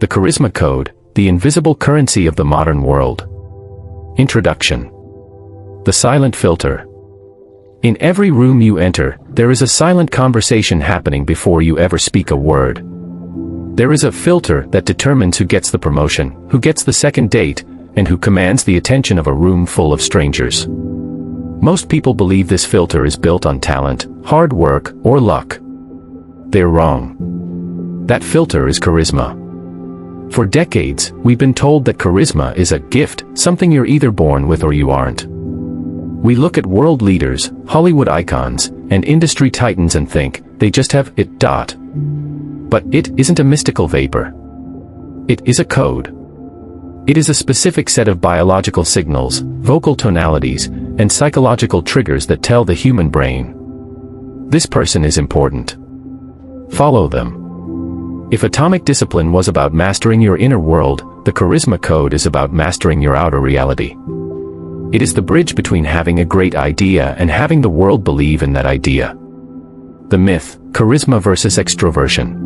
The Charisma Code, the invisible currency of the modern world. Introduction. The silent filter. In every room you enter, there is a silent conversation happening before you ever speak a word. There is a filter that determines who gets the promotion, who gets the second date, and who commands the attention of a room full of strangers. Most people believe this filter is built on talent, hard work, or luck. They're wrong. That filter is charisma. For decades, we've been told that charisma is a gift, something you're either born with or you aren't. We look at world leaders, Hollywood icons, and industry titans and think, they just have it. But it isn't a mystical vapor. It is a code. It is a specific set of biological signals, vocal tonalities, and psychological triggers that tell the human brain, this person is important. Follow them. If atomic discipline was about mastering your inner world, the Charisma Code is about mastering your outer reality. It is the bridge between having a great idea and having the world believe in that idea. The myth, charisma versus extroversion.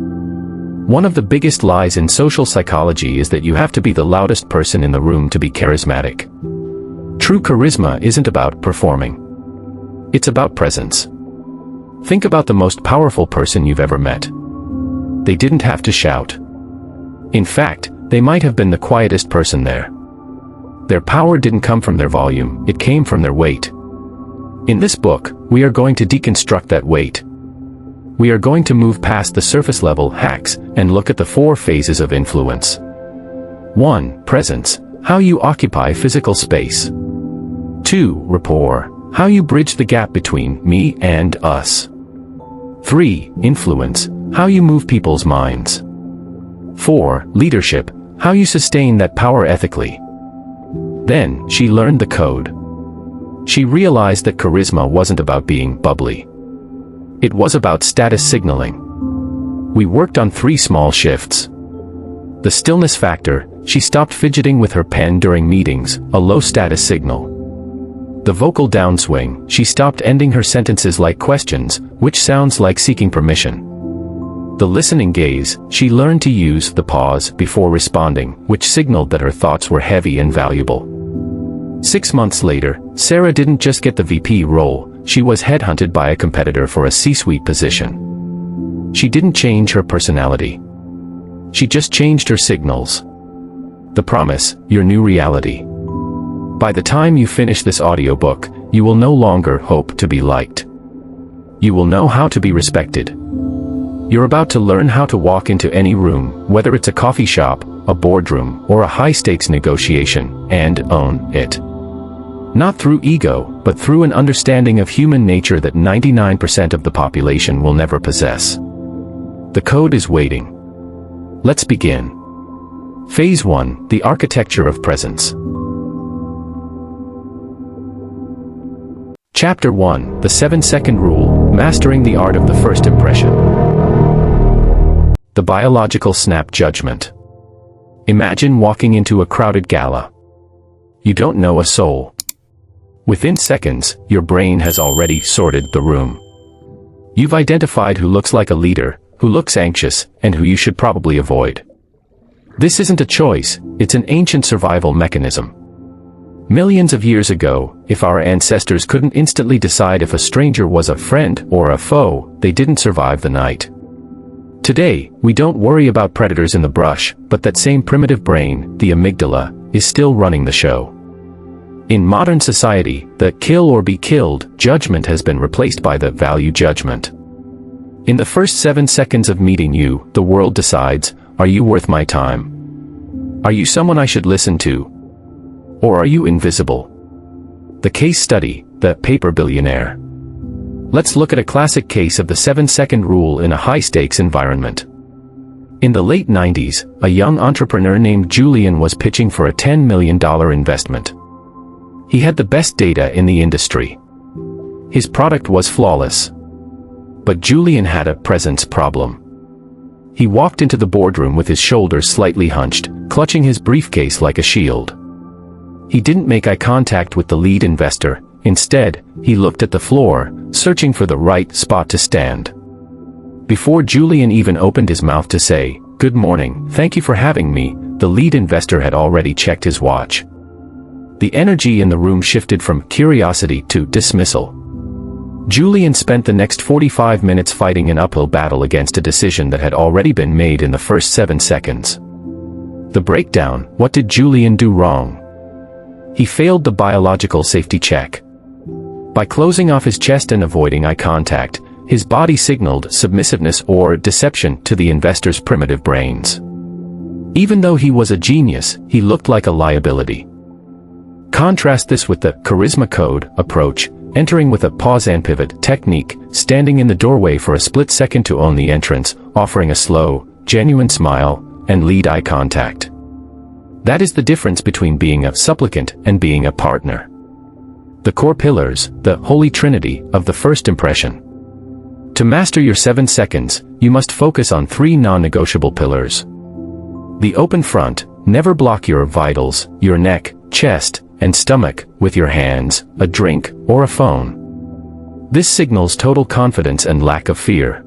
One of the biggest lies in social psychology is that you have to be the loudest person in the room to be charismatic. True charisma isn't about performing. It's about presence. Think about the most powerful person you've ever met. They didn't have to shout. In fact, they might have been the quietest person there. Their power didn't come from their volume, it came from their weight. In this book, we are going to deconstruct that weight. We are going to move past the surface-level hacks and look at the 4 phases of influence. 1. Presence, how you occupy physical space. 2. Rapport, how you bridge the gap between me and us. 3. Influence, how you move people's minds. 4. Leadership, how you sustain that power ethically. Then, she learned the code. She realized that charisma wasn't about being bubbly. It was about status signaling. We worked on 3 small shifts. The stillness factor, she stopped fidgeting with her pen during meetings, a low status signal. The vocal downswing, she stopped ending her sentences like questions, which sounds like seeking permission. The listening gaze, she learned to use the pause before responding, which signaled that her thoughts were heavy and valuable. 6 months later, Sarah didn't just get the VP role, she was headhunted by a competitor for a C-suite position. She didn't change her personality. She just changed her signals. The promise, your new reality. By the time you finish this audiobook, you will no longer hope to be liked. You will know how to be respected. You're about to learn how to walk into any room, whether it's a coffee shop, a boardroom, or a high-stakes negotiation, and own it. Not through ego, but through an understanding of human nature that 99% of the population will never possess. The code is waiting. Let's begin. Phase 1, the architecture of presence. Chapter 1, the 7-second rule, mastering the art of the first impression. The biological snap judgment. Imagine walking into a crowded gala. You don't know a soul. Within seconds, your brain has already sorted the room. You've identified who looks like a leader, who looks anxious, and who you should probably avoid. This isn't a choice, it's an ancient survival mechanism. Millions of years ago, if our ancestors couldn't instantly decide if a stranger was a friend or a foe, they didn't survive the night. Today, we don't worry about predators in the brush, but that same primitive brain, the amygdala, is still running the show. In modern society, the kill or be killed judgment has been replaced by the value judgment. In the first 7 seconds of meeting you, the world decides, are you worth my time? Are you someone I should listen to? Or are you invisible? The case study, the paper billionaire. Let's look at a classic case of the 7-second rule in a high-stakes environment. In the late 90s, a young entrepreneur named Julian was pitching for a $10 million investment. He had the best data in the industry. His product was flawless. But Julian had a presence problem. He walked into the boardroom with his shoulders slightly hunched, clutching his briefcase like a shield. He didn't make eye contact with the lead investor. Instead, he looked at the floor, searching for the right spot to stand. Before Julian even opened his mouth to say, "Good morning, thank you for having me." The lead investor had already checked his watch. The energy in the room shifted from curiosity to dismissal. Julian spent the next 45 minutes fighting an uphill battle against a decision that had already been made in the first 7 seconds. The breakdown: what did Julian do wrong? He failed the biological safety check. By closing off his chest and avoiding eye contact, his body signaled submissiveness or deception to the investor's primitive brains. Even though he was a genius, he looked like a liability. Contrast this with the charisma code approach, entering with a pause and pivot technique, standing in the doorway for a split second to own the entrance, offering a slow, genuine smile, and lead eye contact. That is the difference between being a supplicant and being a partner. The core pillars, the holy trinity, of the first impression. To master your 7 seconds, you must focus on 3 non-negotiable pillars. The open front: never block your vitals, your neck, chest, and stomach, with your hands, a drink, or a phone. This signals total confidence and lack of fear.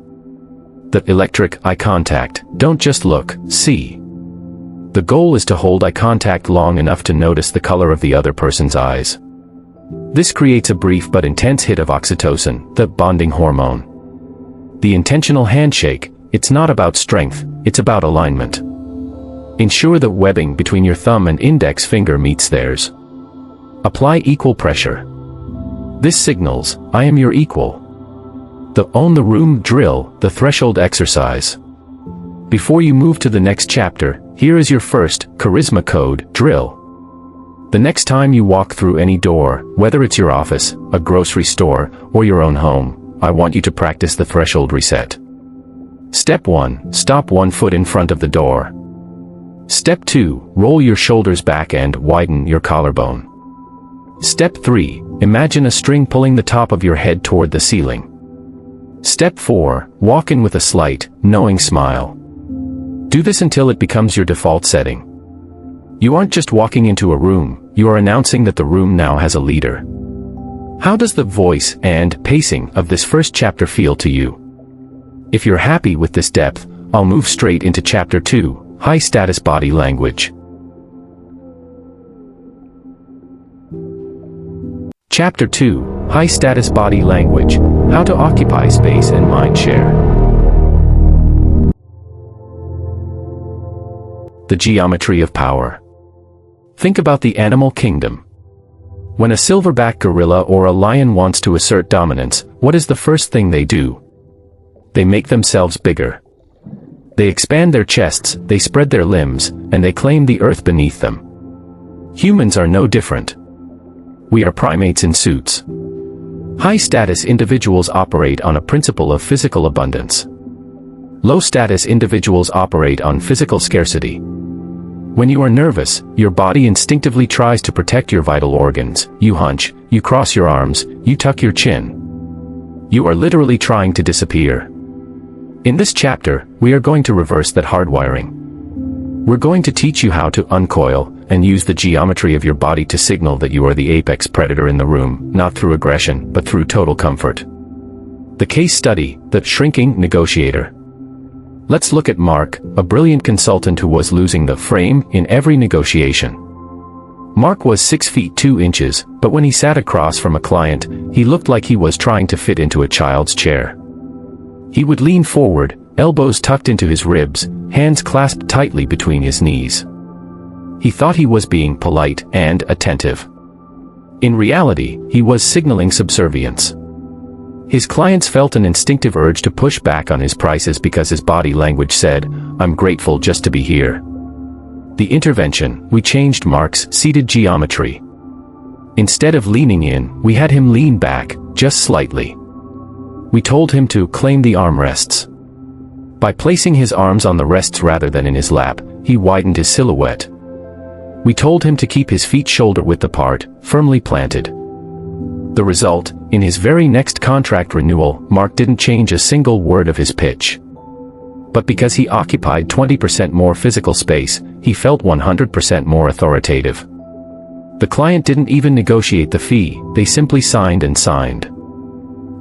The electric eye contact: don't just look, see. The goal is to hold eye contact long enough to notice the color of the other person's eyes. This creates a brief but intense hit of oxytocin, the bonding hormone. The intentional handshake: it's not about strength, it's about alignment. Ensure the webbing between your thumb and index finger meets theirs. Apply equal pressure. This signals, I am your equal. The own the room drill, the threshold exercise. Before you move to the next chapter, here is your first charisma code drill. The next time you walk through any door, whether it's your office, a grocery store, or your own home, I want you to practice the threshold reset. Step 1, stop 1 foot in front of the door. Step 2, roll your shoulders back and widen your collarbone. Step 3, imagine a string pulling the top of your head toward the ceiling. Step 4, walk in with a slight, knowing smile. Do this until it becomes your default setting. You aren't just walking into a room, you are announcing that the room now has a leader. How does the voice and pacing of this first chapter feel to you? If you're happy with this depth, I'll move straight into Chapter 2, High-Status Body Language. Chapter 2, High-Status Body Language, How to Occupy Space and Mind Share. The geometry of power. Think about the animal kingdom. When a silverback gorilla or a lion wants to assert dominance, what is the first thing they do? They make themselves bigger. They expand their chests, they spread their limbs, and they claim the earth beneath them. Humans are no different. We are primates in suits. High-status individuals operate on a principle of physical abundance. Low-status individuals operate on physical scarcity. When you are nervous, your body instinctively tries to protect your vital organs. You hunch, you cross your arms, you tuck your chin. You are literally trying to disappear. In this chapter, we are going to reverse that hardwiring. We're going to teach you how to uncoil and use the geometry of your body to signal that you are the apex predator in the room, not through aggression, but through total comfort. The case study, the shrinking negotiator. Let's look at Mark, a brilliant consultant who was losing the frame in every negotiation. Mark was 6 feet 2 inches, but when he sat across from a client, he looked like he was trying to fit into a child's chair. He would lean forward, elbows tucked into his ribs, hands clasped tightly between his knees. He thought he was being polite and attentive. In reality, he was signaling subservience. His clients felt an instinctive urge to push back on his prices because his body language said, "I'm grateful just to be here." The intervention: we changed Mark's seated geometry. Instead of leaning in, we had him lean back, just slightly. We told him to claim the armrests. By placing his arms on the rests rather than in his lap, he widened his silhouette. We told him to keep his feet shoulder-width apart, firmly planted. The result, in his very next contract renewal, Mark didn't change a single word of his pitch. But because he occupied 20% more physical space, he felt 100% more authoritative. The client didn't even negotiate the fee, they simply signed and signed.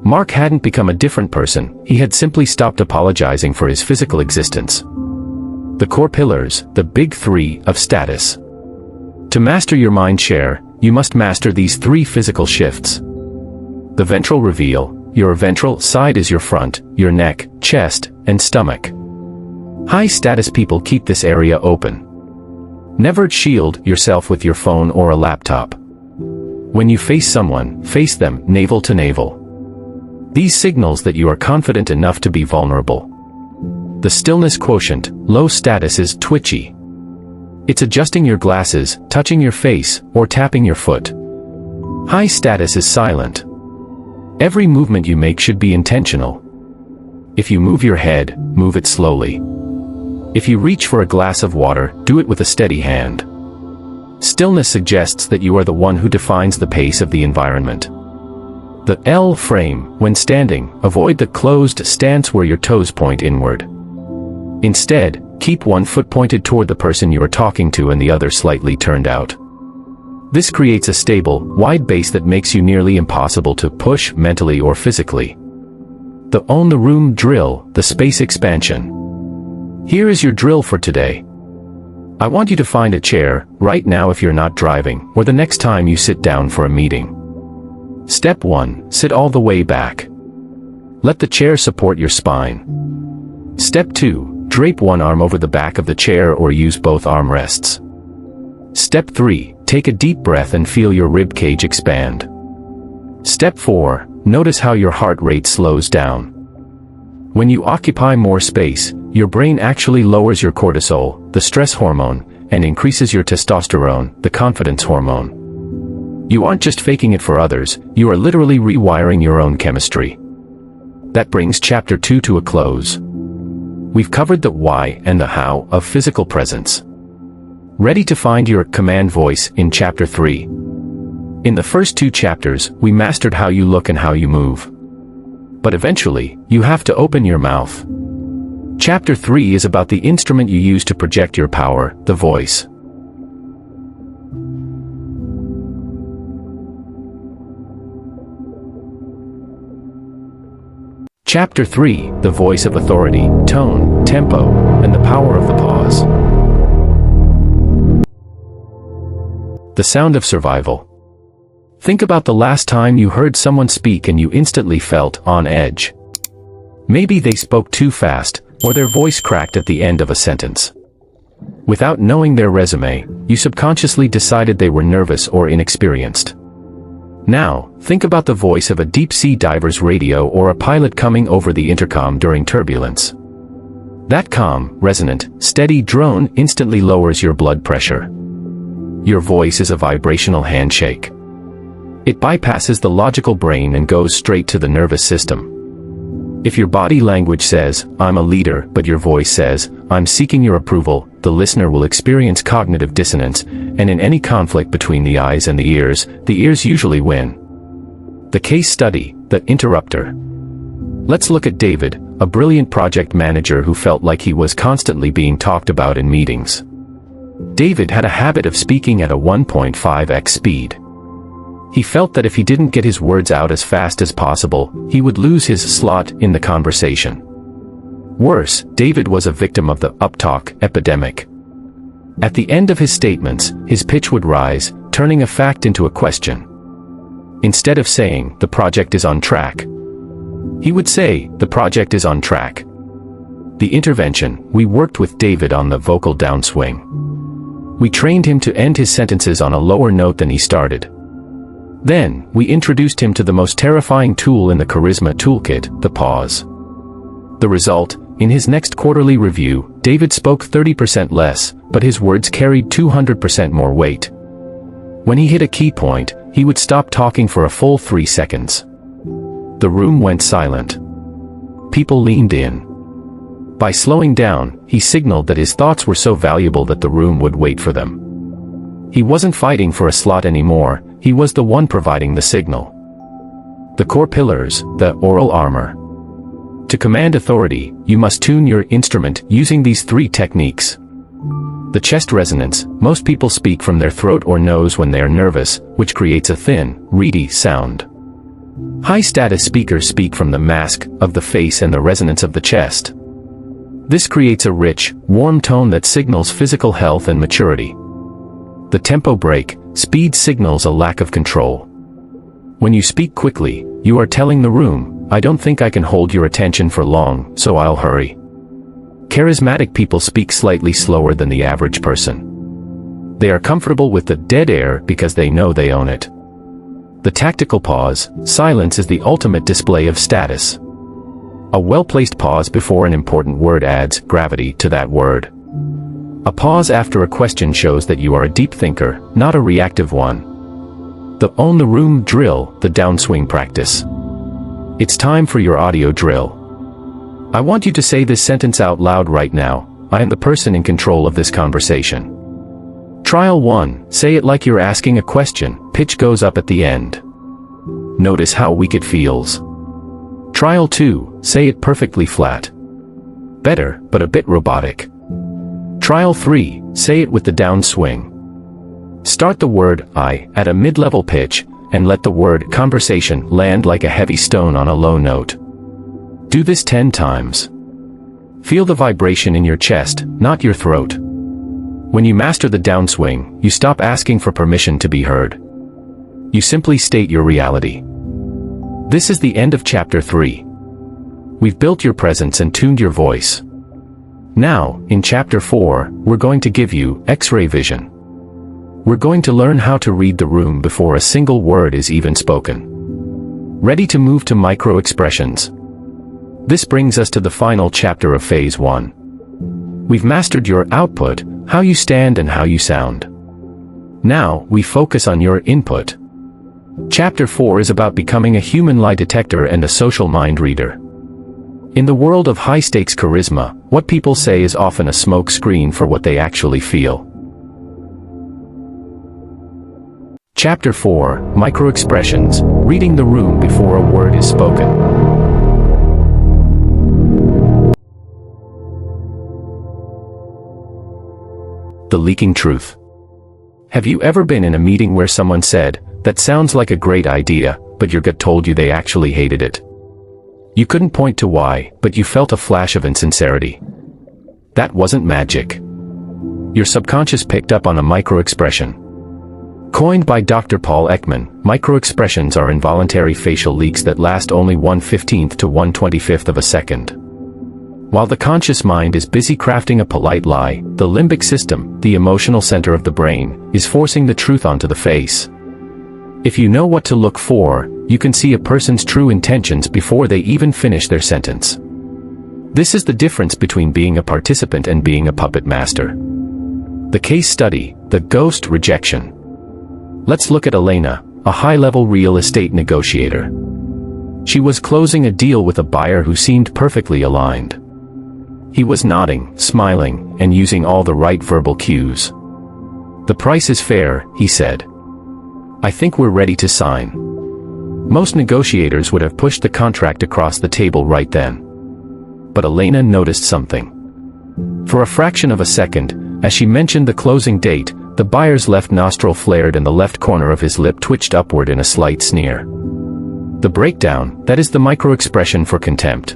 Mark hadn't become a different person, he had simply stopped apologizing for his physical existence. The core pillars, the big three of status. To master your mind share, you must master these three physical shifts. The ventral reveal. Your ventral side is your front, your neck, chest, and stomach. High-status people keep this area open. Never shield yourself with your phone or a laptop. When you face someone, face them navel to navel. These signals that you are confident enough to be vulnerable. The stillness quotient, low status, is twitchy. It's adjusting your glasses, touching your face, or tapping your foot. High status is silent. Every movement you make should be intentional. If you move your head, move it slowly. If you reach for a glass of water, do it with a steady hand. Stillness suggests that you are the one who defines the pace of the environment. The L frame, when standing, avoid the closed stance where your toes point inward. Instead, keep one foot pointed toward the person you are talking to and the other slightly turned out. This creates a stable, wide base that makes you nearly impossible to push mentally or physically. The Own the Room drill, the space expansion. Here is your drill for today. I want you to find a chair, right now if you're not driving, or the next time you sit down for a meeting. Step 1, sit all the way back. Let the chair support your spine. Step 2, drape one arm over the back of the chair or use both armrests. Step 3, take a deep breath and feel your rib cage expand. Step 4, notice how your heart rate slows down. When you occupy more space, your brain actually lowers your cortisol, the stress hormone, and increases your testosterone, the confidence hormone. You aren't just faking it for others, you are literally rewiring your own chemistry. That brings Chapter 2 to a close. We've covered the why and the how of physical presence. Ready to find your command voice in Chapter 3. In the first 2 chapters, we mastered how you look and how you move. But eventually, you have to open your mouth. Chapter 3 is about the instrument you use to project your power, the voice. Chapter 3, the voice of authority, tone, tempo, and the power of the pause. The sound of survival. Think about the last time you heard someone speak and you instantly felt on edge. Maybe they spoke too fast, or their voice cracked at the end of a sentence. Without knowing their resume, you subconsciously decided they were nervous or inexperienced. Now, think about the voice of a deep-sea diver's radio or a pilot coming over the intercom during turbulence. That calm, resonant, steady drone instantly lowers your blood pressure. Your voice is a vibrational handshake. It bypasses the logical brain and goes straight to the nervous system. If your body language says, "I'm a leader," but your voice says, "I'm seeking your approval," the listener will experience cognitive dissonance, and in any conflict between the eyes and the ears usually win. The case study, the interrupter. Let's look at David, a brilliant project manager who felt like he was constantly being talked about in meetings. David had a habit of speaking at a 1.5x speed. He felt that if he didn't get his words out as fast as possible, he would lose his slot in the conversation. Worse, David was a victim of the uptalk epidemic. At the end of his statements, his pitch would rise, turning a fact into a question. Instead of saying, "The project is on track," he would say, "The project is on track." The intervention, we worked with David on the vocal downswing. We trained him to end his sentences on a lower note than he started. Then, we introduced him to the most terrifying tool in the charisma toolkit, the pause. The result, in his next quarterly review, David spoke 30% less, but his words carried 200% more weight. When he hit a key point, he would stop talking for a full 3 seconds. The room went silent. People leaned in. By slowing down, he signaled that his thoughts were so valuable that the room would wait for them. He wasn't fighting for a slot anymore, he was the one providing the signal. The core pillars, the oral armor. To command authority, you must tune your instrument using these 3 techniques. The chest resonance, most people speak from their throat or nose when they are nervous, which creates a thin, reedy sound. High-status speakers speak from the mask of the face and the resonance of the chest. This creates a rich, warm tone that signals physical health and maturity. The tempo break, speed signals a lack of control. When you speak quickly, you are telling the room, I don't think I can hold your attention for long, so I'll hurry. Charismatic people speak slightly slower than the average person. They are comfortable with the dead air because they know they own it. The tactical pause, silence is the ultimate display of status. A well-placed pause before an important word adds gravity to that word. A pause after a question shows that you are a deep thinker, not a reactive one. The own the room drill, the downswing practice. It's time for your audio drill. I want you to say this sentence out loud right now. I am the person in control of this conversation. Trial 1, say it like you're asking a question, pitch goes up at the end. Notice how weak it feels. Trial 2, say it perfectly flat. Better, but a bit robotic. Trial 3, say it with the downswing. Start the word I at a mid-level pitch, and let the word conversation land like a heavy stone on a low note. Do this 10 times. Feel the vibration in your chest, not your throat. When you master the downswing, you stop asking for permission to be heard. You simply state your reality. This is the end of Chapter 3. We've built your presence and tuned your voice. Now, in Chapter 4, we're going to give you X-ray vision. We're going to learn how to read the room before a single word is even spoken. Ready to move to micro-expressions? This brings us to the final chapter of Phase 1. We've mastered your output, how you stand and how you sound. Now, we focus on your input. Chapter 4 is about becoming a human lie detector and a social mind reader. In the world of high-stakes charisma, what people say is often a smoke screen for what they actually feel. Chapter 4, Micro-expressions, reading the room before a word is spoken. The leaking truth. Have you ever been in a meeting where someone said, "That sounds like a great idea," but your gut told you they actually hated it? You couldn't point to why, but you felt a flash of insincerity. That wasn't magic. Your subconscious picked up on a micro-expression. Coined by Dr. Paul Ekman, micro-expressions are involuntary facial leaks that last only 1/15th to 1/25th of a second. While the conscious mind is busy crafting a polite lie, the limbic system, the emotional center of the brain, is forcing the truth onto the face. If you know what to look for, you can see a person's true intentions before they even finish their sentence. This is the difference between being a participant and being a puppet master. The case study, the ghost rejection. Let's look at Elena, a high-level real estate negotiator. She was closing a deal with a buyer who seemed perfectly aligned. He was nodding, smiling, and using all the right verbal cues. "The price is fair," he said. "I think we're ready to sign." Most negotiators would have pushed the contract across the table right then. But Elena noticed something. For a fraction of a second, as she mentioned the closing date, the buyer's left nostril flared and the left corner of his lip twitched upward in a slight sneer. The breakdown, that is the micro-expression for contempt.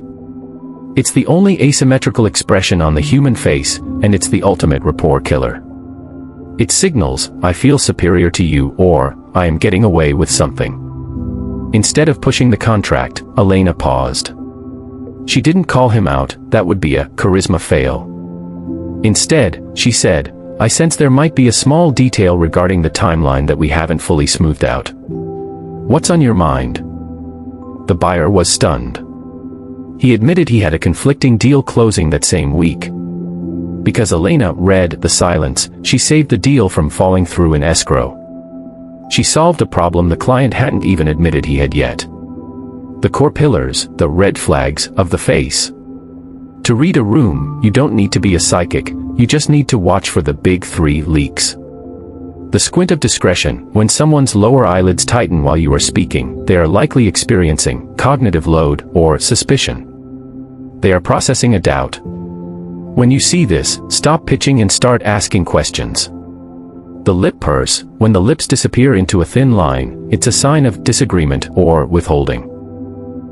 It's the only asymmetrical expression on the human face, and it's the ultimate rapport killer. It signals, "I feel superior to you," or "I am getting away with something." Instead of pushing the contract, Elena paused. She didn't call him out, that would be a charisma fail. Instead, she said, "I sense there might be a small detail regarding the timeline that we haven't fully smoothed out. What's on your mind?" The buyer was stunned. He admitted he had a conflicting deal closing that same week. Because Elena read the silence, she saved the deal from falling through in escrow. She solved a problem the client hadn't even admitted he had yet. The core pillars, the red flags, of the face. To read a room, you don't need to be a psychic, you just need to watch for the big 3 leaks. The squint of discretion, when someone's lower eyelids tighten while you are speaking, they are likely experiencing cognitive load or suspicion. They are processing a doubt. When you see this, stop pitching and start asking questions. The lip purse, when the lips disappear into a thin line, it's a sign of disagreement or withholding.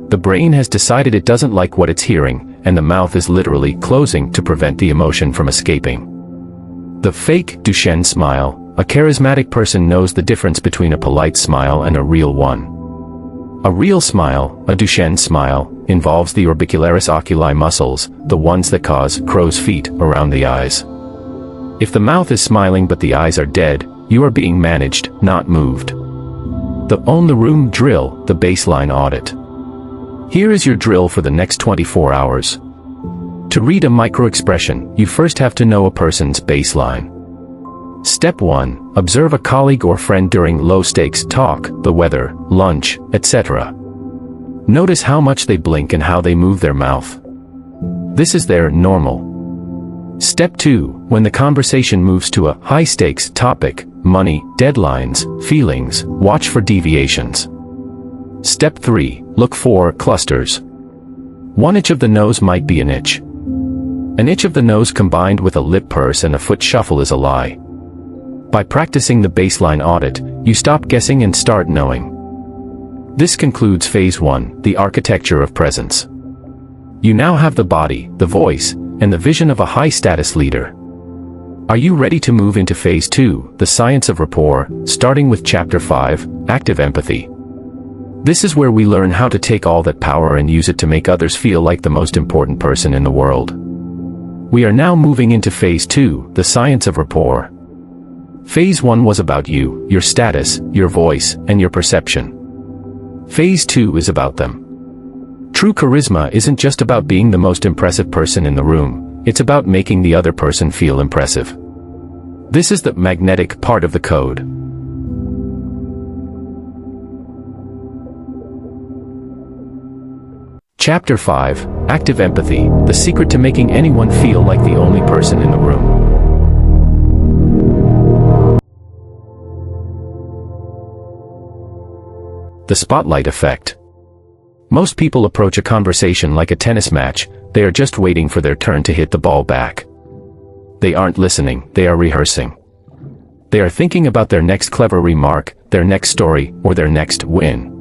The brain has decided it doesn't like what it's hearing, and the mouth is literally closing to prevent the emotion from escaping. The fake Duchenne smile. A charismatic person knows the difference between a polite smile and a real one. A real smile, a Duchenne smile, involves the orbicularis oculi muscles, the ones that cause crow's feet around the eyes. If the mouth is smiling but the eyes are dead, you are being managed, not moved. The Own the Room drill, the baseline audit. Here is your drill for the next 24 hours. To read a micro-expression, you first have to know a person's baseline. Step 1. Observe a colleague or friend during low-stakes talk, the weather, lunch, etc. Notice how much they blink and how they move their mouth. This is their normal. Step 2. When the conversation moves to a high-stakes topic, money, deadlines, feelings, watch for deviations. Step 3. Look for clusters. One itch of the nose might be an itch. An itch of the nose combined with a lip purse and a foot shuffle is a lie. By practicing the baseline audit, you stop guessing and start knowing. This concludes Phase 1, the architecture of presence. You now have the body, the voice, and the vision of a high-status leader. Are you ready to move into Phase 2, the science of rapport, starting with Chapter 5, Active Empathy? This is where we learn how to take all that power and use it to make others feel like the most important person in the world. We are now moving into Phase 2, the science of rapport. Phase 1 was about you, your status, your voice, and your perception. Phase 2 is about them. True charisma isn't just about being the most impressive person in the room, it's about making the other person feel impressive. This is the magnetic part of the code. Chapter 5, Active Empathy, the secret to making anyone feel like the only person in the room. The spotlight effect. Most people approach a conversation like a tennis match, they are just waiting for their turn to hit the ball back. They aren't listening, they are rehearsing. They are thinking about their next clever remark, their next story, or their next win.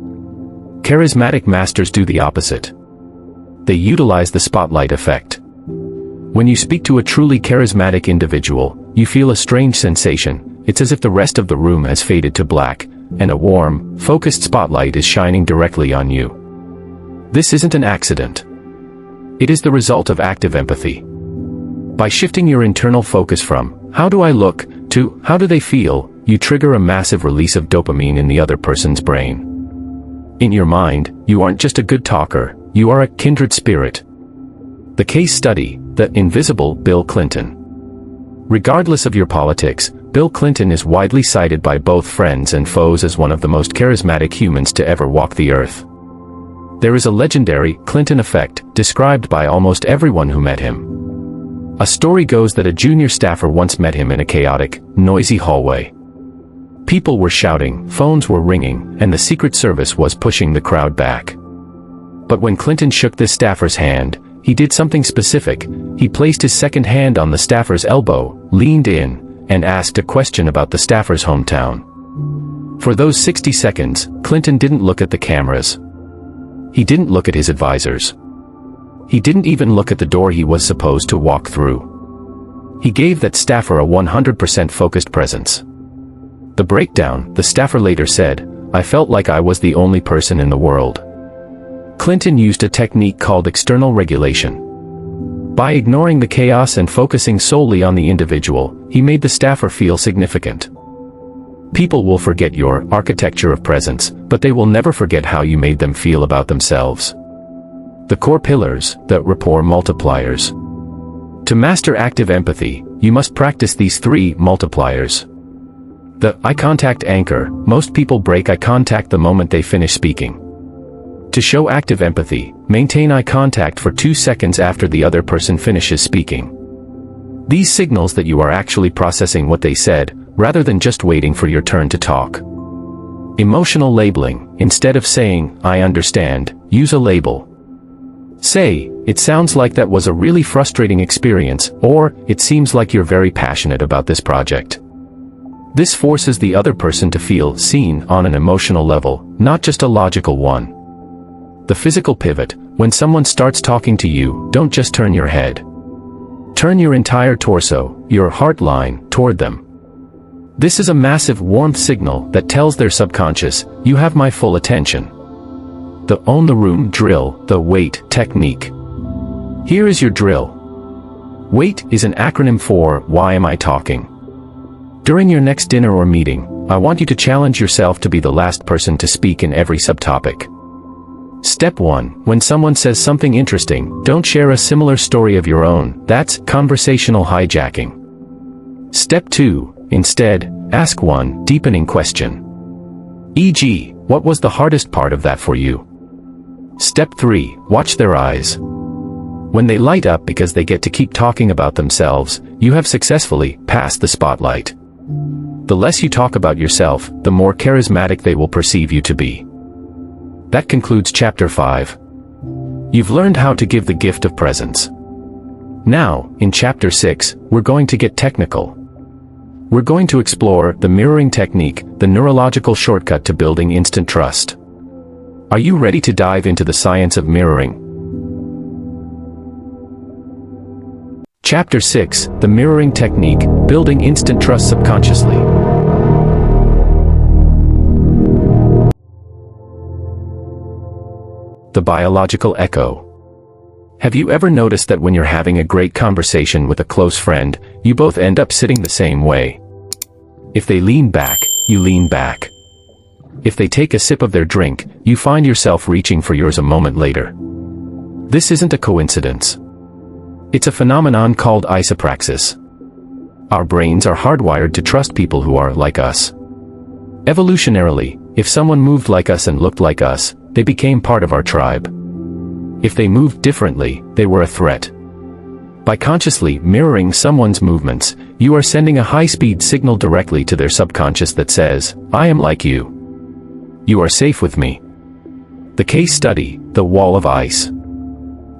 Charismatic masters do the opposite. They utilize the spotlight effect. When you speak to a truly charismatic individual, you feel a strange sensation. It's as if the rest of the room has faded to black, and a warm, focused spotlight is shining directly on you. This isn't an accident. It is the result of active empathy. By shifting your internal focus from, how do I look, to, how do they feel, you trigger a massive release of dopamine in the other person's brain. In your mind, you aren't just a good talker, you are a kindred spirit. The case study, the invisible Bill Clinton. Regardless of your politics, Bill Clinton is widely cited by both friends and foes as one of the most charismatic humans to ever walk the earth. There is a legendary Clinton effect, described by almost everyone who met him. A story goes that a junior staffer once met him in a chaotic, noisy hallway. People were shouting, phones were ringing, and the Secret Service was pushing the crowd back. But when Clinton shook this staffer's hand, he did something specific. He placed his second hand on the staffer's elbow, leaned in, and asked a question about the staffer's hometown. For those 60 seconds, Clinton didn't look at the cameras. He didn't look at his advisors. He didn't even look at the door he was supposed to walk through. He gave that staffer a 100% focused presence. The breakdown, the staffer later said, I felt like I was the only person in the world. Clinton used a technique called external regulation. By ignoring the chaos and focusing solely on the individual, he made the staffer feel significant. People will forget your architecture of presence, but they will never forget how you made them feel about themselves. The core pillars, the rapport multipliers. To master active empathy, you must practice these 3 multipliers. The eye contact anchor. Most people break eye contact the moment they finish speaking. To show active empathy, maintain eye contact for 2 seconds after the other person finishes speaking. These signals that you are actually processing what they said, rather than just waiting for your turn to talk. Emotional labeling. Instead of saying, I understand, use a label. Say, it sounds like that was a really frustrating experience, or, it seems like you're very passionate about this project. This forces the other person to feel seen on an emotional level, not just a logical one. The physical pivot. When someone starts talking to you, don't just turn your head. Turn your entire torso, your heart line, toward them. This is a massive warmth signal that tells their subconscious, you have my full attention. The own the room drill, the WAIT technique. Here is your drill. WAIT is an acronym for, why am I talking? During your next dinner or meeting, I want you to challenge yourself to be the last person to speak in every subtopic. Step 1. When someone says something interesting, don't share a similar story of your own. That's conversational hijacking. Step 2. Instead, ask one deepening question. E.g., what was the hardest part of that for you? Step 3. Watch their eyes. When they light up because they get to keep talking about themselves, you have successfully passed the spotlight. The less you talk about yourself, the more charismatic they will perceive you to be. That concludes Chapter 5. You've learned how to give the gift of presence. Now, in Chapter 6, we're going to get technical. We're going to explore the mirroring technique, the neurological shortcut to building instant trust. Are you ready to dive into the science of mirroring? Chapter 6, the mirroring technique, building instant trust subconsciously. The biological echo. Have you ever noticed that when you're having a great conversation with a close friend, you both end up sitting the same way? If they lean back, you lean back. If they take a sip of their drink, you find yourself reaching for yours a moment later. This isn't a coincidence. It's a phenomenon called isopraxis. Our brains are hardwired to trust people who are like us. Evolutionarily, if someone moved like us and looked like us, they became part of our tribe. If they moved differently, they were a threat. By consciously mirroring someone's movements, you are sending a high-speed signal directly to their subconscious that says, I am like you. You are safe with me. The case study, the wall of ice.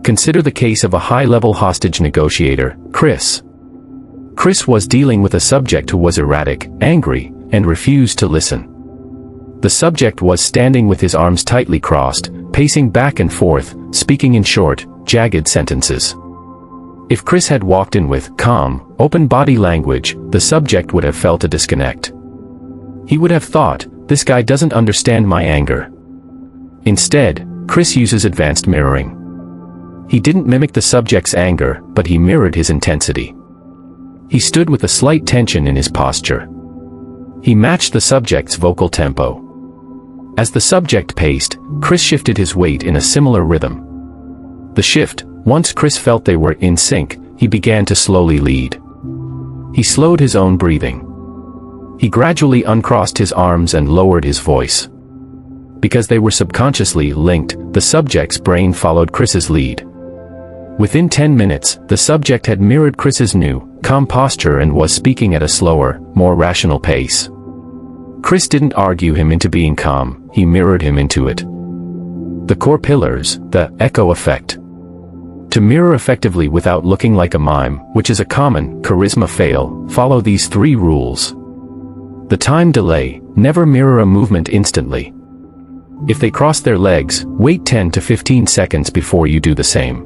Consider the case of a high-level hostage negotiator, Chris. Chris was dealing with a subject who was erratic, angry, and refused to listen. The subject was standing with his arms tightly crossed, pacing back and forth, speaking in short, jagged sentences. If Chris had walked in with calm, open body language, the subject would have felt a disconnect. He would have thought, this guy doesn't understand my anger. Instead, Chris uses advanced mirroring. He didn't mimic the subject's anger, but he mirrored his intensity. He stood with a slight tension in his posture. He matched the subject's vocal tempo. As the subject paced, Chris shifted his weight in a similar rhythm. The shift, once Chris felt they were in sync, he began to slowly lead. He slowed his own breathing. He gradually uncrossed his arms and lowered his voice. Because they were subconsciously linked, the subject's brain followed Chris's lead. Within 10 minutes, the subject had mirrored Chris's new, calm posture and was speaking at a slower, more rational pace. Chris didn't argue him into being calm, he mirrored him into it. The core pillars, the echo effect. To mirror effectively without looking like a mime, which is a common charisma fail, follow these 3 rules. The time delay, never mirror a movement instantly. If they cross their legs, wait 10 to 15 seconds before you do the same.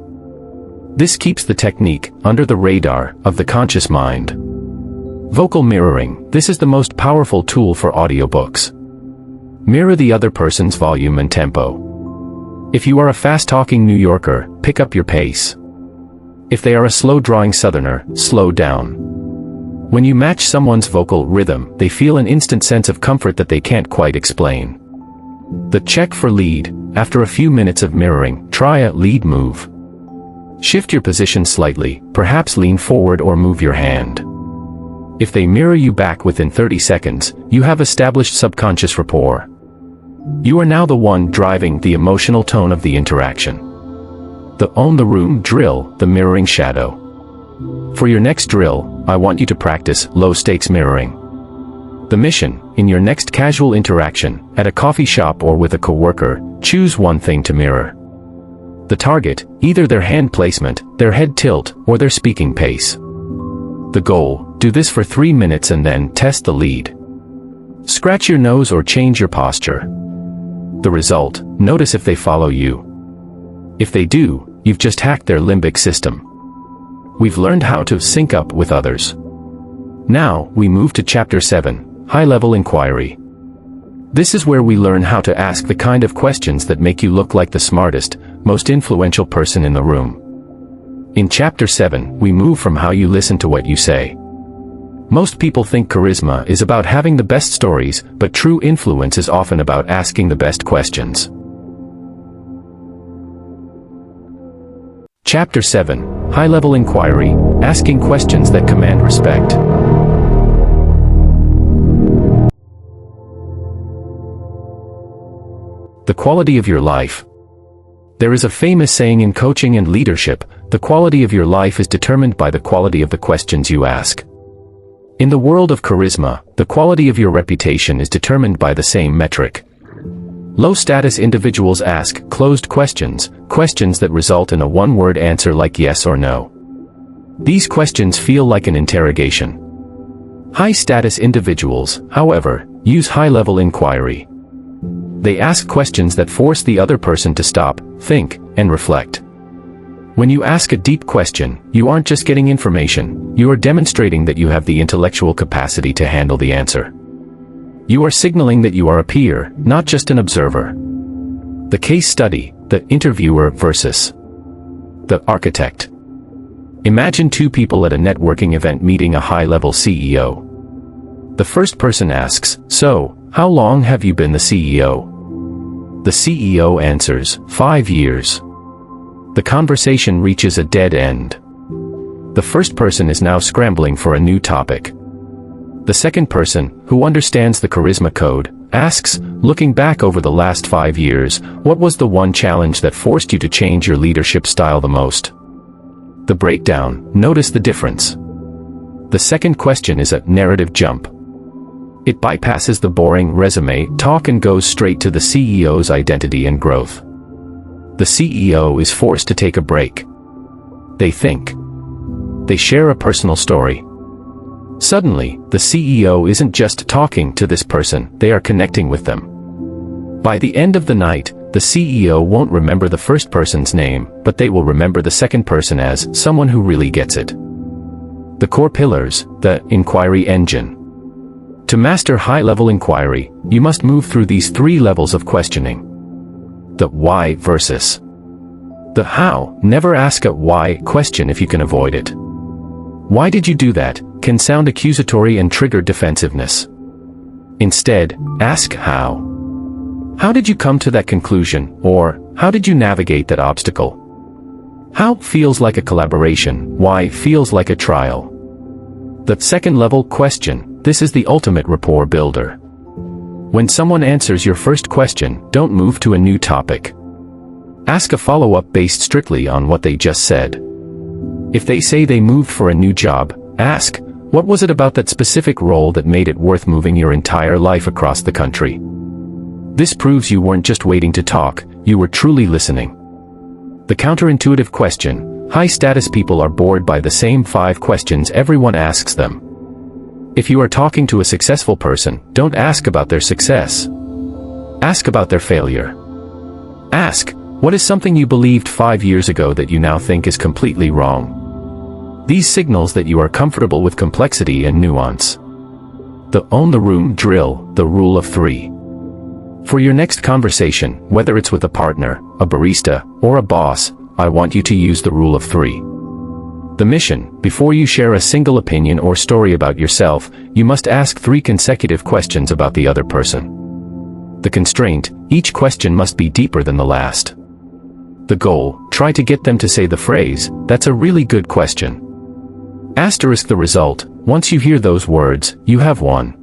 This keeps the technique under the radar of the conscious mind. Vocal mirroring, this is the most powerful tool for audiobooks. Mirror the other person's volume and tempo. If you are a fast-talking New Yorker, pick up your pace. If they are a slow-drawing Southerner, slow down. When you match someone's vocal rhythm, they feel an instant sense of comfort that they can't quite explain. The check for lead, after a few minutes of mirroring, try a lead move. Shift your position slightly, perhaps lean forward or move your hand. If they mirror you back within 30 seconds, you have established subconscious rapport. You are now the one driving the emotional tone of the interaction. The own the room drill, the mirroring shadow. For your next drill, I want you to practice low-stakes mirroring. The mission, in your next casual interaction, at a coffee shop or with a coworker, choose one thing to mirror. The target, either their hand placement, their head tilt, or their speaking pace. The goal, do this for 3 minutes and then test the lead. Scratch your nose or change your posture. The result, notice if they follow you. If they do, you've just hacked their limbic system. We've learned how to sync up with others. Now, we move to Chapter 7, High-Level Inquiry. This is where we learn how to ask the kind of questions that make you look like the smartest, most influential person in the room. In Chapter 7, we move from how you listen to what you say. Most people think charisma is about having the best stories, but true influence is often about asking the best questions. Chapter 7, High-Level Inquiry, Asking Questions that Command Respect. The quality of your life. There is a famous saying in coaching and leadership, the quality of your life is determined by the quality of the questions you ask. In the world of charisma, the quality of your reputation is determined by the same metric. Low-status individuals ask closed questions, questions that result in a one-word answer like yes or no. These questions feel like an interrogation. High-status individuals, however, use high-level inquiry. They ask questions that force the other person to stop, think, and reflect. When you ask a deep question, you aren't just getting information, you are demonstrating that you have the intellectual capacity to handle the answer. You are signaling that you are a peer, not just an observer. The case study, the interviewer versus the architect. Imagine two people at a networking event meeting a high-level CEO. The first person asks, "So, how long have you been the CEO?" The CEO answers, 5 years. The conversation reaches a dead end. The first person is now scrambling for a new topic. The second person, who understands the charisma code, asks, looking back over the last 5 years, what was the one challenge that forced you to change your leadership style the most? The breakdown, notice the difference. The second question is a narrative jump. It bypasses the boring resume talk and goes straight to the CEO's identity and growth. The CEO is forced to take a break. They think. They share a personal story. Suddenly, the CEO isn't just talking to this person, they are connecting with them. By the end of the night, the CEO won't remember the first person's name, but they will remember the second person as someone who really gets it. The core pillars, the inquiry engine. To master high-level inquiry, you must move through these 3 levels of questioning. The why versus the how. Never ask a why question if you can avoid it. Why did you do that? Can sound accusatory and trigger defensiveness. Instead, ask how. How did you come to that conclusion, or how did you navigate that obstacle? How feels like a collaboration, why feels like a trial. The second level question. This is the ultimate rapport builder. When someone answers your first question, don't move to a new topic. Ask a follow-up based strictly on what they just said. If they say they moved for a new job, ask, what was it about that specific role that made it worth moving your entire life across the country? This proves you weren't just waiting to talk, you were truly listening. The counterintuitive question. High-status people are bored by the same 5 questions everyone asks them. If you are talking to a successful person, don't ask about their success. Ask about their failure. Ask, what is something you believed 5 years ago that you now think is completely wrong? These signals that you are comfortable with complexity and nuance. The own the room drill, the rule of 3. For your next conversation, whether it's with a partner, a barista, or a boss, I want you to use the rule of 3. The mission, before you share a single opinion or story about yourself, you must ask 3 consecutive questions about the other person. The constraint, each question must be deeper than the last. The goal, try to get them to say the phrase, that's a really good question. Asterisk the result, once you hear those words, you have won.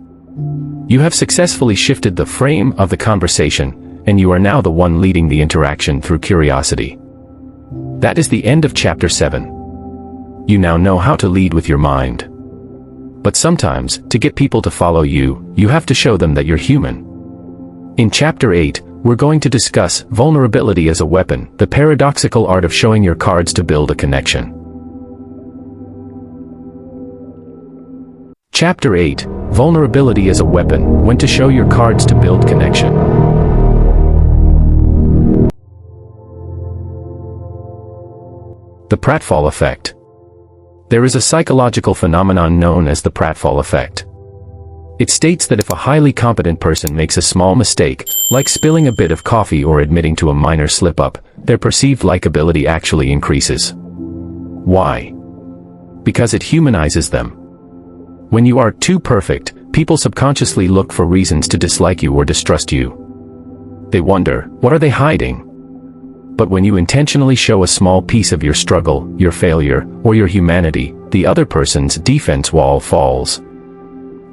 You have successfully shifted the frame of the conversation, and you are now the one leading the interaction through curiosity. That is the end of Chapter 7. You now know how to lead with your mind. But sometimes, to get people to follow you, you have to show them that you're human. In Chapter 8, we're going to discuss vulnerability as a weapon, the paradoxical art of showing your cards to build a connection. Chapter 8, Vulnerability as a Weapon, when to show your cards to build connection. The pratfall effect. There is a psychological phenomenon known as the pratfall effect. It states that if a highly competent person makes a small mistake, like spilling a bit of coffee or admitting to a minor slip-up, their perceived likability actually increases. Why? Because it humanizes them. When you are too perfect, people subconsciously look for reasons to dislike you or distrust you. They wonder, what are they hiding? But when you intentionally show a small piece of your struggle, your failure, or your humanity, the other person's defense wall falls.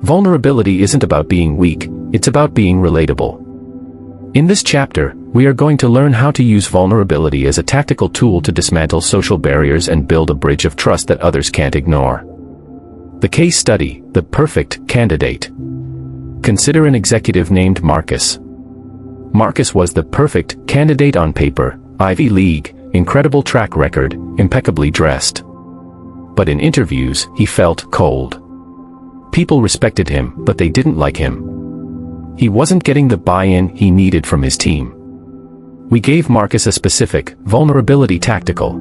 Vulnerability isn't about being weak, it's about being relatable. In this chapter, we are going to learn how to use vulnerability as a tactical tool to dismantle social barriers and build a bridge of trust that others can't ignore. The case study, the perfect candidate. Consider an executive named Marcus. Marcus was the perfect candidate on paper, Ivy League, incredible track record, impeccably dressed. But in interviews, he felt cold. People respected him, but they didn't like him. He wasn't getting the buy-in he needed from his team. We gave Marcus a specific, vulnerability tactical.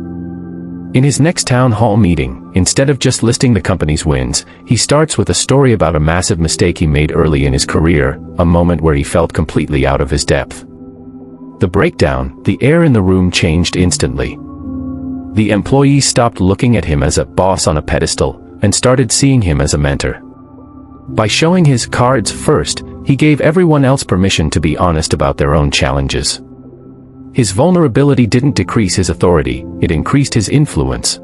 In his next town hall meeting, instead of just listing the company's wins, he starts with a story about a massive mistake he made early in his career, a moment where he felt completely out of his depth. The breakdown, the air in the room changed instantly. The employees stopped looking at him as a boss on a pedestal, and started seeing him as a mentor. By showing his cards first, he gave everyone else permission to be honest about their own challenges. His vulnerability didn't decrease his authority, it increased his influence.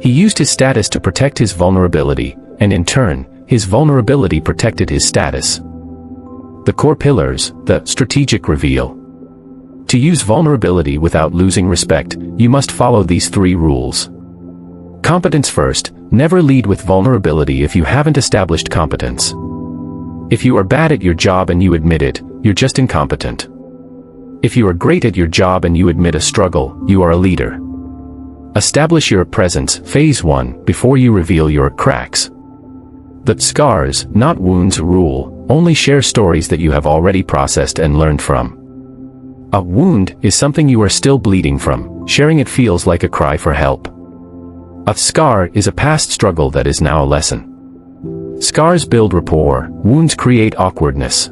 He used his status to protect his vulnerability, and in turn, his vulnerability protected his status. The core pillars, the strategic reveal. To use vulnerability without losing respect, you must follow these 3 rules. Competence first, never lead with vulnerability if you haven't established competence. If you are bad at your job and you admit it, you're just incompetent. If you are great at your job and you admit a struggle, you are a leader. Establish your presence, phase 1, before you reveal your cracks. The scars, not wounds rule, only share stories that you have already processed and learned from. A wound is something you are still bleeding from, sharing it feels like a cry for help. A scar is a past struggle that is now a lesson. Scars build rapport, wounds create awkwardness.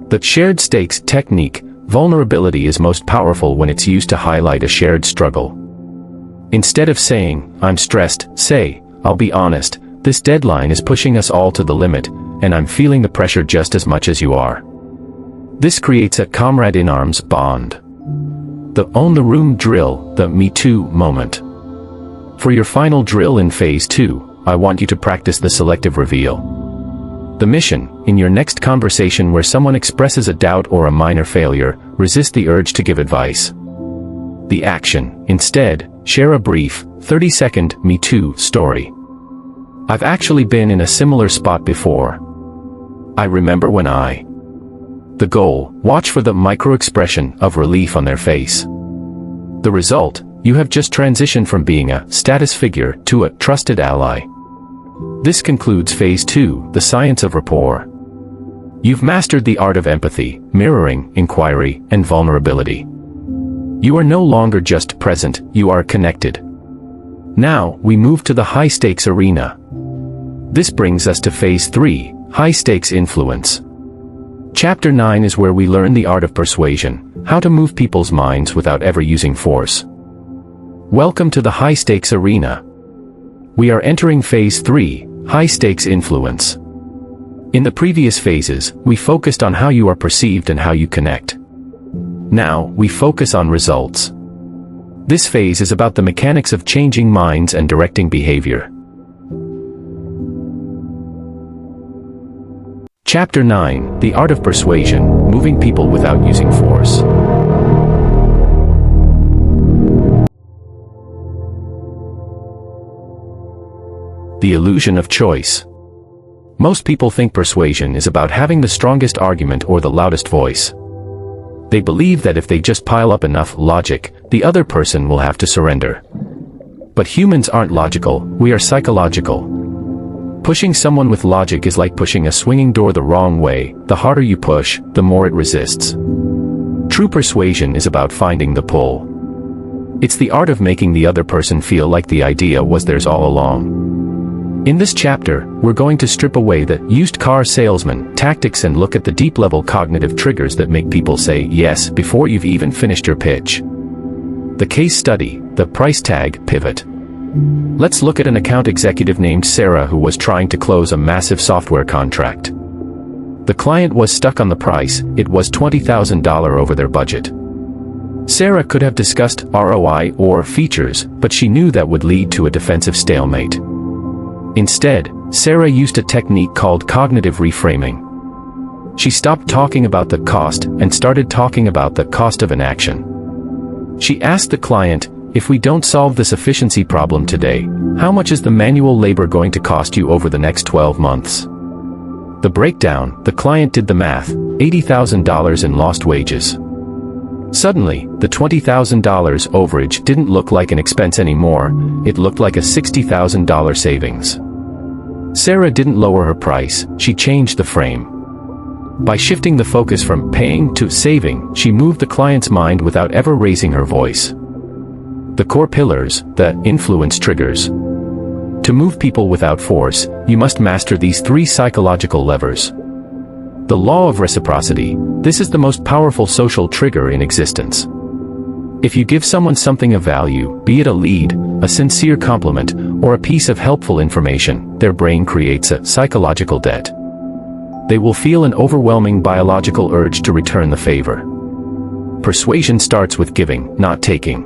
The shared stakes technique, vulnerability is most powerful when it's used to highlight a shared struggle. Instead of saying, I'm stressed, say, I'll be honest, this deadline is pushing us all to the limit, and I'm feeling the pressure just as much as you are. This creates a comrade-in-arms bond. The own the room drill, the Me Too moment. For your final drill in phase 2, I want you to practice the selective reveal. The mission, in your next conversation where someone expresses a doubt or a minor failure, resist the urge to give advice. The action, instead, share a brief, 30-second Me Too story. I've actually been in a similar spot before. I remember when I. The goal, watch for the micro-expression of relief on their face. The result, you have just transitioned from being a status figure to a trusted ally. This concludes phase 2, the science of rapport. You've mastered the art of empathy, mirroring, inquiry, and vulnerability. You are no longer just present, you are connected. Now, we move to the high-stakes arena. This brings us to phase 3, high-stakes influence. Chapter 9 is where we learn the art of persuasion, how to move people's minds without ever using force. Welcome to the high-stakes arena. We are entering phase 3, high-stakes influence. In the previous phases, we focused on how you are perceived and how you connect. Now, we focus on results. This phase is about the mechanics of changing minds and directing behavior. Chapter 9, The Art of Persuasion, Moving People Without Using Force. The illusion of choice. Most people think persuasion is about having the strongest argument or the loudest voice. They believe that if they just pile up enough logic, the other person will have to surrender. But humans aren't logical, we are psychological. Pushing someone with logic is like pushing a swinging door the wrong way. The harder you push, the more it resists. True persuasion is about finding the pull. It's the art of making the other person feel like the idea was theirs all along. In this chapter, we're going to strip away the used car salesman tactics and look at the deep-level cognitive triggers that make people say yes before you've even finished your pitch. The case study, the price tag pivot. Let's look at an account executive named Sarah who was trying to close a massive software contract. The client was stuck on the price. It was $20,000 over their budget. Sarah could have discussed ROI or features, but she knew that would lead to a defensive stalemate. Instead, Sarah used a technique called cognitive reframing. She stopped talking about the cost and started talking about the cost of inaction. She asked the client, "If we don't solve this efficiency problem today, how much is the manual labor going to cost you over the next 12 months?" The breakdown, the client did the math, $80,000 in lost wages. Suddenly, the $20,000 overage didn't look like an expense anymore, it looked like a $60,000 savings. Sarah didn't lower her price, she changed the frame. By shifting the focus from paying to saving, she moved the client's mind without ever raising her voice. The core pillars, the influence triggers. To move people without force, you must master these 3 psychological levers. The law of reciprocity. This is the most powerful social trigger in existence. If you give someone something of value, be it a lead, a sincere compliment, or a piece of helpful information, their brain creates a psychological debt. They will feel an overwhelming biological urge to return the favor. Persuasion starts with giving, not taking.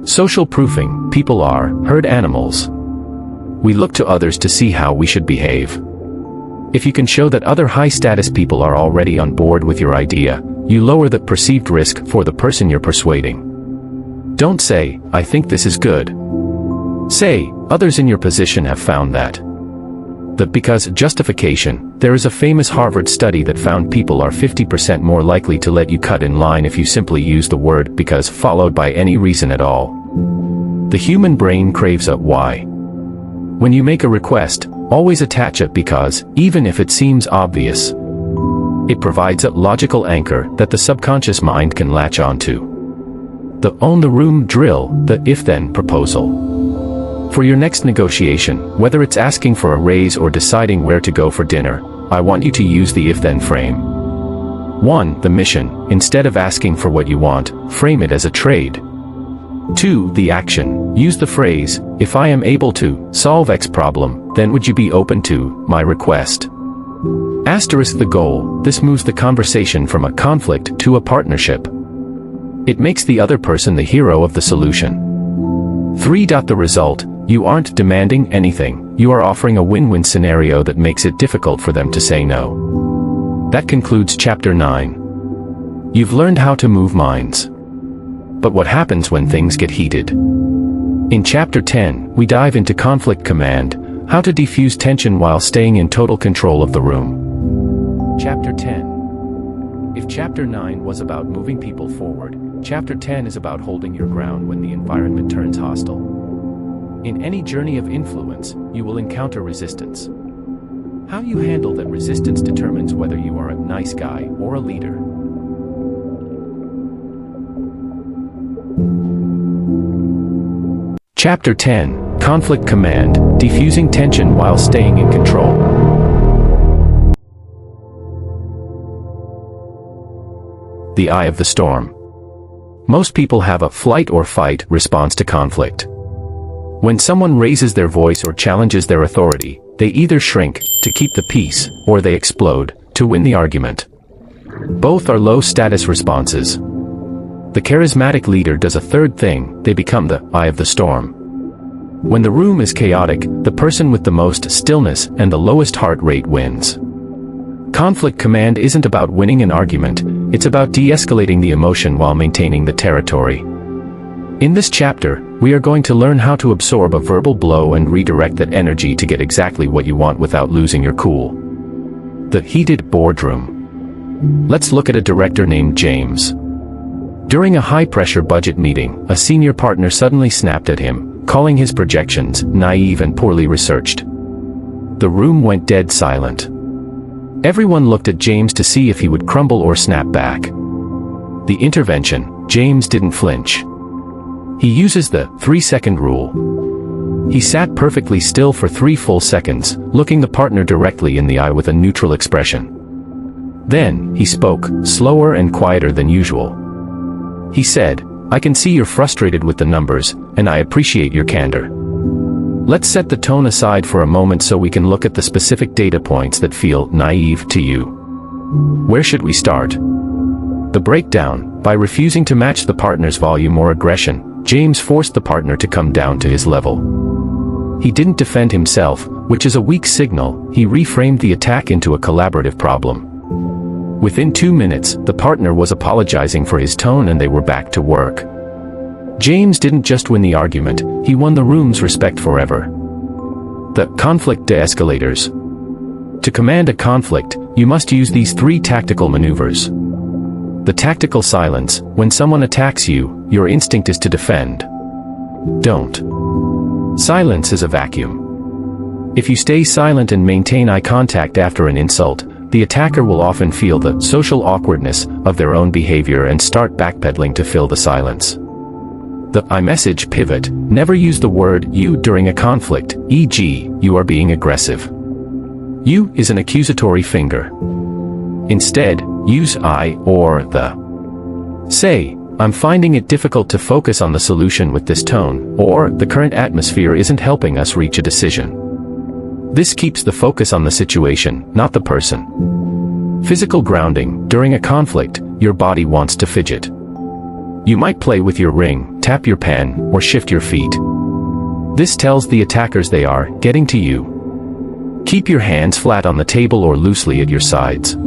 Social proofing. People are herd animals. We look to others to see how we should behave. If you can show that other high-status people are already on board with your idea, you lower the perceived risk for the person you're persuading. Don't say, "I think this is good." Say, "Others in your position have found that." The because justification. There is a famous Harvard study that found people are 50% more likely to let you cut in line if you simply use the word because followed by any reason at all. The human brain craves a why. When you make a request, always attach a because, even if it seems obvious. It provides a logical anchor that the subconscious mind can latch onto. The own the room drill, the if-then proposal. For your next negotiation, whether it's asking for a raise or deciding where to go for dinner, I want you to use the if-then frame. 1. The mission. Instead of asking for what you want, frame it as a trade. 2. The action. Use the phrase, "If I am able to solve X problem, then would you be open to my request?" Asterisk the goal. This moves the conversation from a conflict to a partnership. It makes the other person the hero of the solution. 3. The result. You aren't demanding anything, you are offering a win-win scenario that makes it difficult for them to say no. That concludes Chapter 9. You've learned how to move minds. But what happens when things get heated? In Chapter 10, we dive into conflict command, how to defuse tension while staying in total control of the room. Chapter 10. If Chapter 9 was about moving people forward, Chapter 10 is about holding your ground when the environment turns hostile. In any journey of influence, you will encounter resistance. How you handle that resistance determines whether you are a nice guy or a leader. Chapter 10, Conflict Command, Defusing Tension while Staying in Control. The eye of the storm. Most people have a flight or fight response to conflict. When someone raises their voice or challenges their authority, they either shrink to keep the peace, or they explode to win the argument. Both are low-status responses. The charismatic leader does a third thing, they become the eye of the storm. When the room is chaotic, the person with the most stillness and the lowest heart rate wins. Conflict command isn't about winning an argument, it's about de-escalating the emotion while maintaining the territory. In this chapter, we are going to learn how to absorb a verbal blow and redirect that energy to get exactly what you want without losing your cool. The heated boardroom. Let's look at a director named James. During a high-pressure budget meeting, a senior partner suddenly snapped at him, calling his projections naive and poorly researched. The room went dead silent. Everyone looked at James to see if he would crumble or snap back. The intervention. James didn't flinch. He uses the 3-second rule. He sat perfectly still for 3 full seconds, looking the partner directly in the eye with a neutral expression. Then, he spoke, slower and quieter than usual. He said, "I can see you're frustrated with the numbers, and I appreciate your candor. Let's set the tone aside for a moment so we can look at the specific data points that feel naive to you. Where should we start?" The breakdown. By refusing to match the partner's volume or aggression, James forced the partner to come down to his level. He didn't defend himself, which is a weak signal. He reframed the attack into a collaborative problem. Within 2 minutes, the partner was apologizing for his tone and they were back to work. James didn't just win the argument, he won the room's respect forever. The conflict de-escalators. To command a conflict, you must use these 3 tactical maneuvers. The tactical silence. When someone attacks you, your instinct is to defend. Don't. Silence is a vacuum. If you stay silent and maintain eye contact after an insult, the attacker will often feel the social awkwardness of their own behavior and start backpedaling to fill the silence. The I message pivot. Never use the word you during a conflict, e.g., you are being aggressive. You is an accusatory finger. Instead, use I or the. Say, "I'm finding it difficult to focus on the solution with this tone," or "the current atmosphere isn't helping us reach a decision." This keeps the focus on the situation, not the person. Physical grounding. During a conflict, your body wants to fidget. You might play with your ring, tap your pen, or shift your feet. This tells the attackers they are getting to you. Keep your hands flat on the table or loosely at your sides.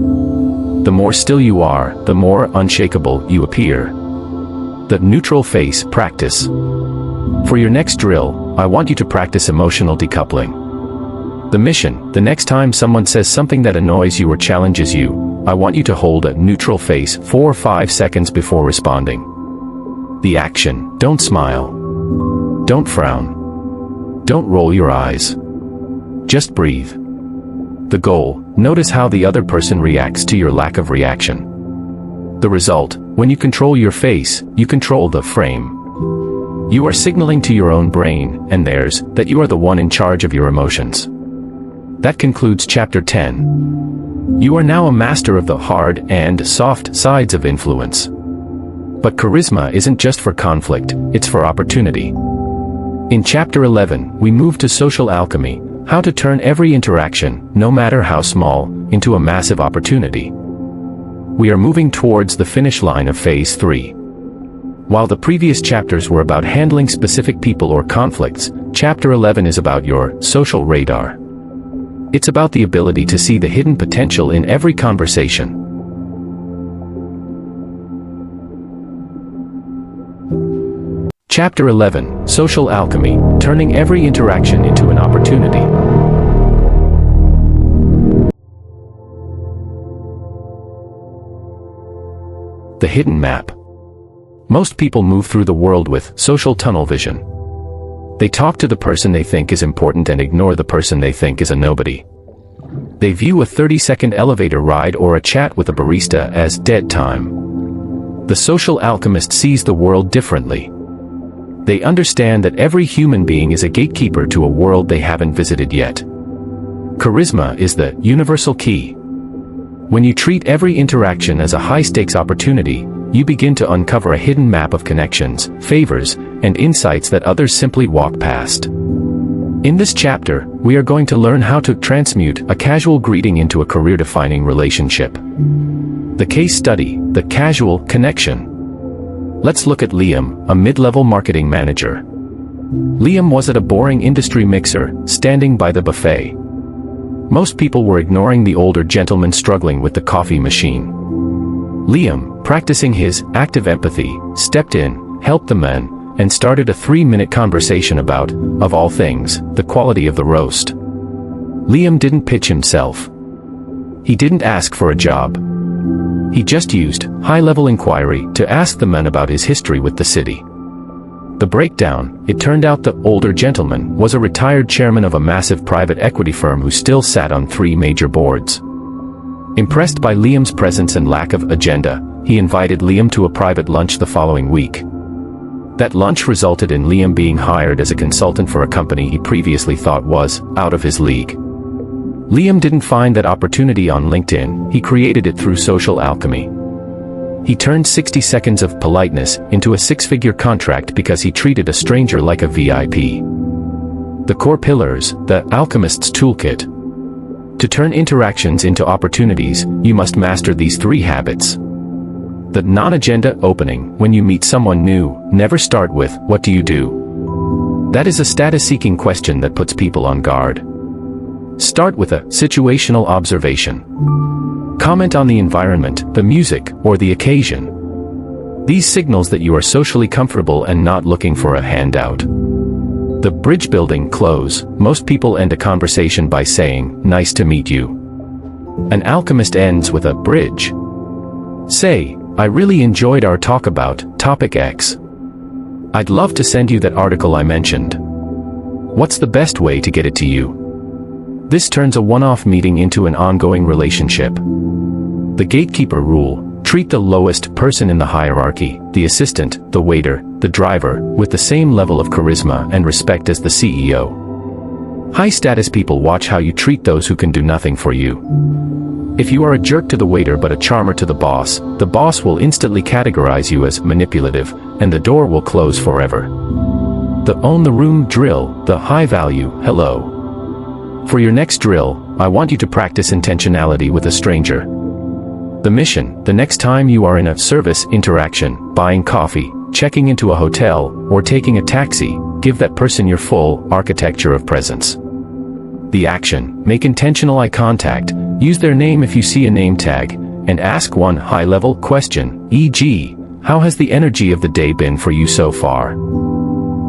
The more still you are, the more unshakable you appear. The neutral face practice. For your next drill, I want you to practice emotional decoupling. The mission. The next time someone says something that annoys you or challenges you, I want you to hold a neutral face 4 or 5 seconds before responding. The action. Don't smile. Don't frown. Don't roll your eyes. Just breathe. The goal. Notice how the other person reacts to your lack of reaction. The result. When you control your face, you control the frame. You are signaling to your own brain, and theirs, that you are the one in charge of your emotions. That concludes Chapter 10. You are now a master of the hard and soft sides of influence. But charisma isn't just for conflict, it's for opportunity. In Chapter 11, we move to social alchemy, how to turn every interaction, no matter how small, into a massive opportunity. We are moving towards the finish line of Phase 3. While the previous chapters were about handling specific people or conflicts, Chapter 11 is about your social radar. It's about the ability to see the hidden potential in every conversation. Chapter 11, Social Alchemy, turning every interaction into an opportunity. The hidden map. Most people move through the world with social tunnel vision. They talk to the person they think is important and ignore the person they think is a nobody. They view a 30-second elevator ride or a chat with a barista as dead time. The social alchemist sees the world differently. They understand that every human being is a gatekeeper to a world they haven't visited yet. Charisma is the universal key. When you treat every interaction as a high-stakes opportunity, you begin to uncover a hidden map of connections, favors, and insights that others simply walk past. In this chapter, we are going to learn how to transmute a casual greeting into a career-defining relationship. The case study, the casual connection. Let's look at Liam, a mid-level marketing manager. Liam was at a boring industry mixer, standing by the buffet. Most people were ignoring the older gentleman struggling with the coffee machine. Liam, practicing his active empathy, stepped in, helped the man, and started a 3-minute conversation about, of all things, the quality of the roast. Liam didn't pitch himself. He didn't ask for a job. He just used high-level inquiry to ask the man about his history with the city. The breakdown, it turned out the older gentleman was a retired chairman of a massive private equity firm who still sat on 3 major boards. Impressed by Liam's presence and lack of agenda, he invited Liam to a private lunch the following week. That lunch resulted in Liam being hired as a consultant for a company he previously thought was out of his league. Liam didn't find that opportunity on LinkedIn, he created it through social alchemy. He turned 60 seconds of politeness into a six-figure contract because he treated a stranger like a VIP. The core pillars, the alchemist's toolkit. To turn interactions into opportunities, you must master these 3 habits. The non-agenda opening. When you meet someone new, never start with, "What do you do?" That is a status-seeking question that puts people on guard. Start with a situational observation. Comment on the environment, the music, or the occasion. These signals that you are socially comfortable and not looking for a handout. The bridge-building close. Most people end a conversation by saying, "Nice to meet you." An alchemist ends with a bridge. Say, "I really enjoyed our talk about topic X. I'd love to send you that article I mentioned. What's the best way to get it to you?" This turns a one-off meeting into an ongoing relationship. The gatekeeper rule. Treat the lowest person in the hierarchy, the assistant, the waiter, the driver, with the same level of charisma and respect as the CEO. High-status people watch how you treat those who can do nothing for you. If you are a jerk to the waiter but a charmer to the boss will instantly categorize you as manipulative, and the door will close forever. The own the room drill, the high-value hello. For your next drill, I want you to practice intentionality with a stranger. The mission. The next time you are in a service interaction, buying coffee, checking into a hotel, or taking a taxi, give that person your full architecture of presence. The action. Make intentional eye contact, use their name if you see a name tag, and ask one high-level question, e.g., how has the energy of the day been for you so far?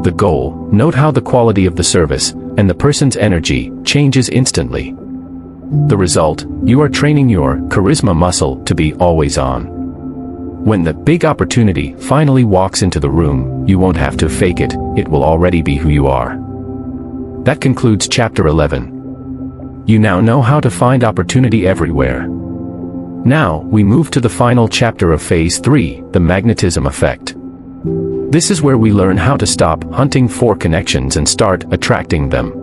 The goal. Note how the quality of the service, and the person's energy, changes instantly. The result. You are training your charisma muscle to be always on. When the big opportunity finally walks into the room, you won't have to fake it, it will already be who you are. That concludes Chapter 11. You now know how to find opportunity everywhere. Now, we move to the final chapter of Phase 3, the magnetism effect. This is where we learn how to stop hunting for connections and start attracting them.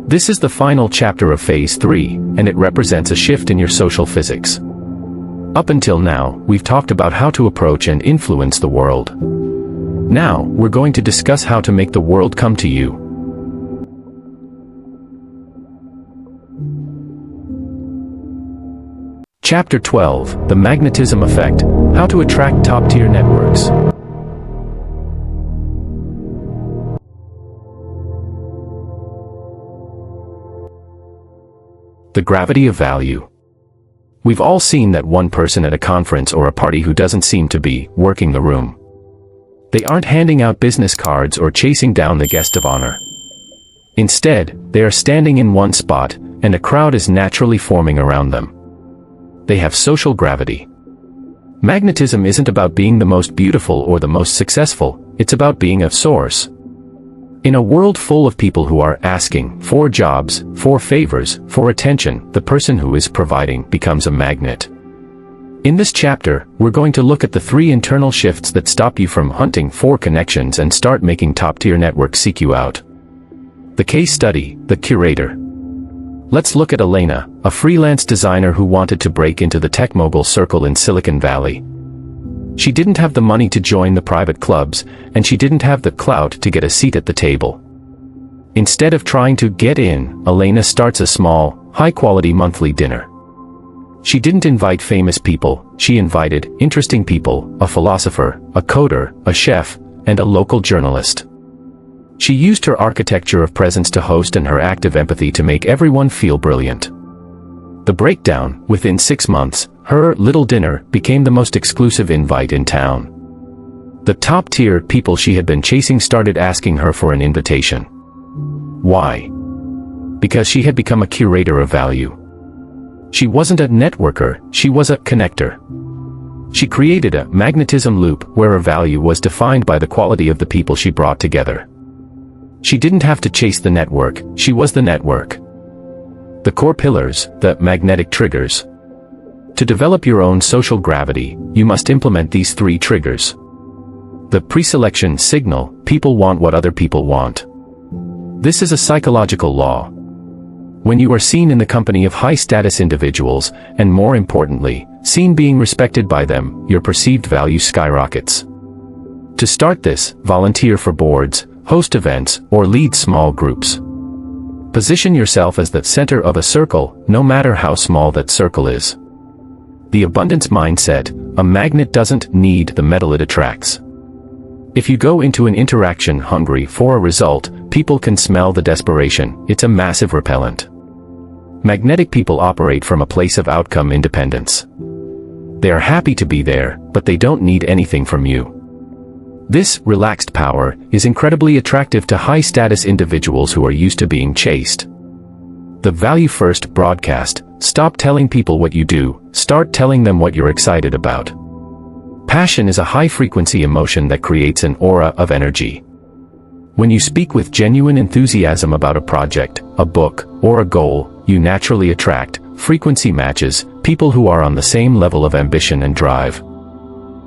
This is the final chapter of Phase 3, and it represents a shift in your social physics. Up until now, we've talked about how to approach and influence the world. Now, we're going to discuss how to make the world come to you. Chapter 12, The Magnetism Effect, How to Attract Top-Tier Networks. The gravity of value. We've all seen that one person at a conference or a party who doesn't seem to be working the room. They aren't handing out business cards or chasing down the guest of honor. Instead, they are standing in one spot, and a crowd is naturally forming around them. They have social gravity. Magnetism isn't about being the most beautiful or the most successful, it's about being a source. In a world full of people who are asking for jobs, for favors, for attention, the person who is providing becomes a magnet. In this chapter, we're going to look at the 3 internal shifts that stop you from hunting for connections and start making top-tier networks seek you out. The case study, the curator. Let's look at Elena, a freelance designer who wanted to break into the tech mogul circle in Silicon Valley. She didn't have the money to join the private clubs, and she didn't have the clout to get a seat at the table. Instead of trying to get in, Elena starts a small, high-quality monthly dinner. She didn't invite famous people, she invited interesting people, a philosopher, a coder, a chef, and a local journalist. She used her architecture of presence to host and her active empathy to make everyone feel brilliant. The breakdown. Within 6 months, her little dinner became the most exclusive invite in town. The top-tier people she had been chasing started asking her for an invitation. Why? Because she had become a curator of value. She wasn't a networker, she was a connector. She created a magnetism loop where her value was defined by the quality of the people she brought together. She didn't have to chase the network, she was the network. The core pillars, the magnetic triggers. To develop your own social gravity, you must implement these 3 triggers. The preselection signal: people want what other people want. This is a psychological law. When you are seen in the company of high-status individuals, and more importantly, seen being respected by them, your perceived value skyrockets. To start this, volunteer for boards, host events, or lead small groups. Position yourself as the center of a circle, no matter how small that circle is. The abundance mindset: a magnet doesn't need the metal it attracts. If you go into an interaction hungry for a result, people can smell the desperation. It's a massive repellent. Magnetic people operate from a place of outcome independence. They are happy to be there, but they don't need anything from you. This relaxed power is incredibly attractive to high-status individuals who are used to being chased. The value-first broadcast: stop telling people what you do, start telling them what you're excited about. Passion is a high-frequency emotion that creates an aura of energy. When you speak with genuine enthusiasm about a project, a book, or a goal, you naturally attract, frequency matches, people who are on the same level of ambition and drive.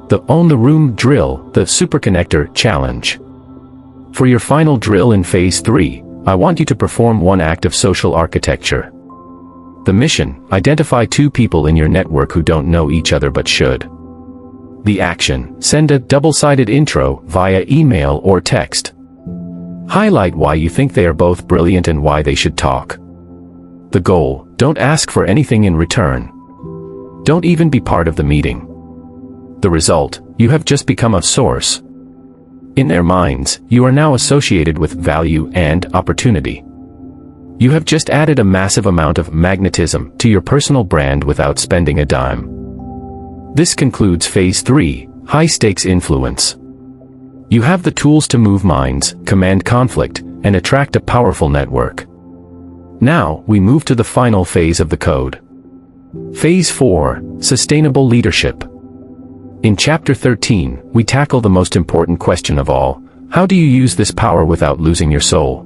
The Own the Room drill, the Superconnector Challenge. For your final drill in Phase 3, I want you to perform one act of social architecture. The mission: identify 2 people in your network who don't know each other but should. The action: send a double-sided intro via email or text. Highlight why you think they are both brilliant and why they should talk. The goal: don't ask for anything in return. Don't even be part of the meeting. The result: you have just become a source. In their minds, you are now associated with value and opportunity. You have just added a massive amount of magnetism to your personal brand without spending a dime. This concludes Phase 3, high-stakes influence. You have the tools to move minds, command conflict, and attract a powerful network. Now, we move to the final phase of the code. Phase 4, sustainable leadership. In Chapter 13, we tackle the most important question of all: how do you use this power without losing your soul?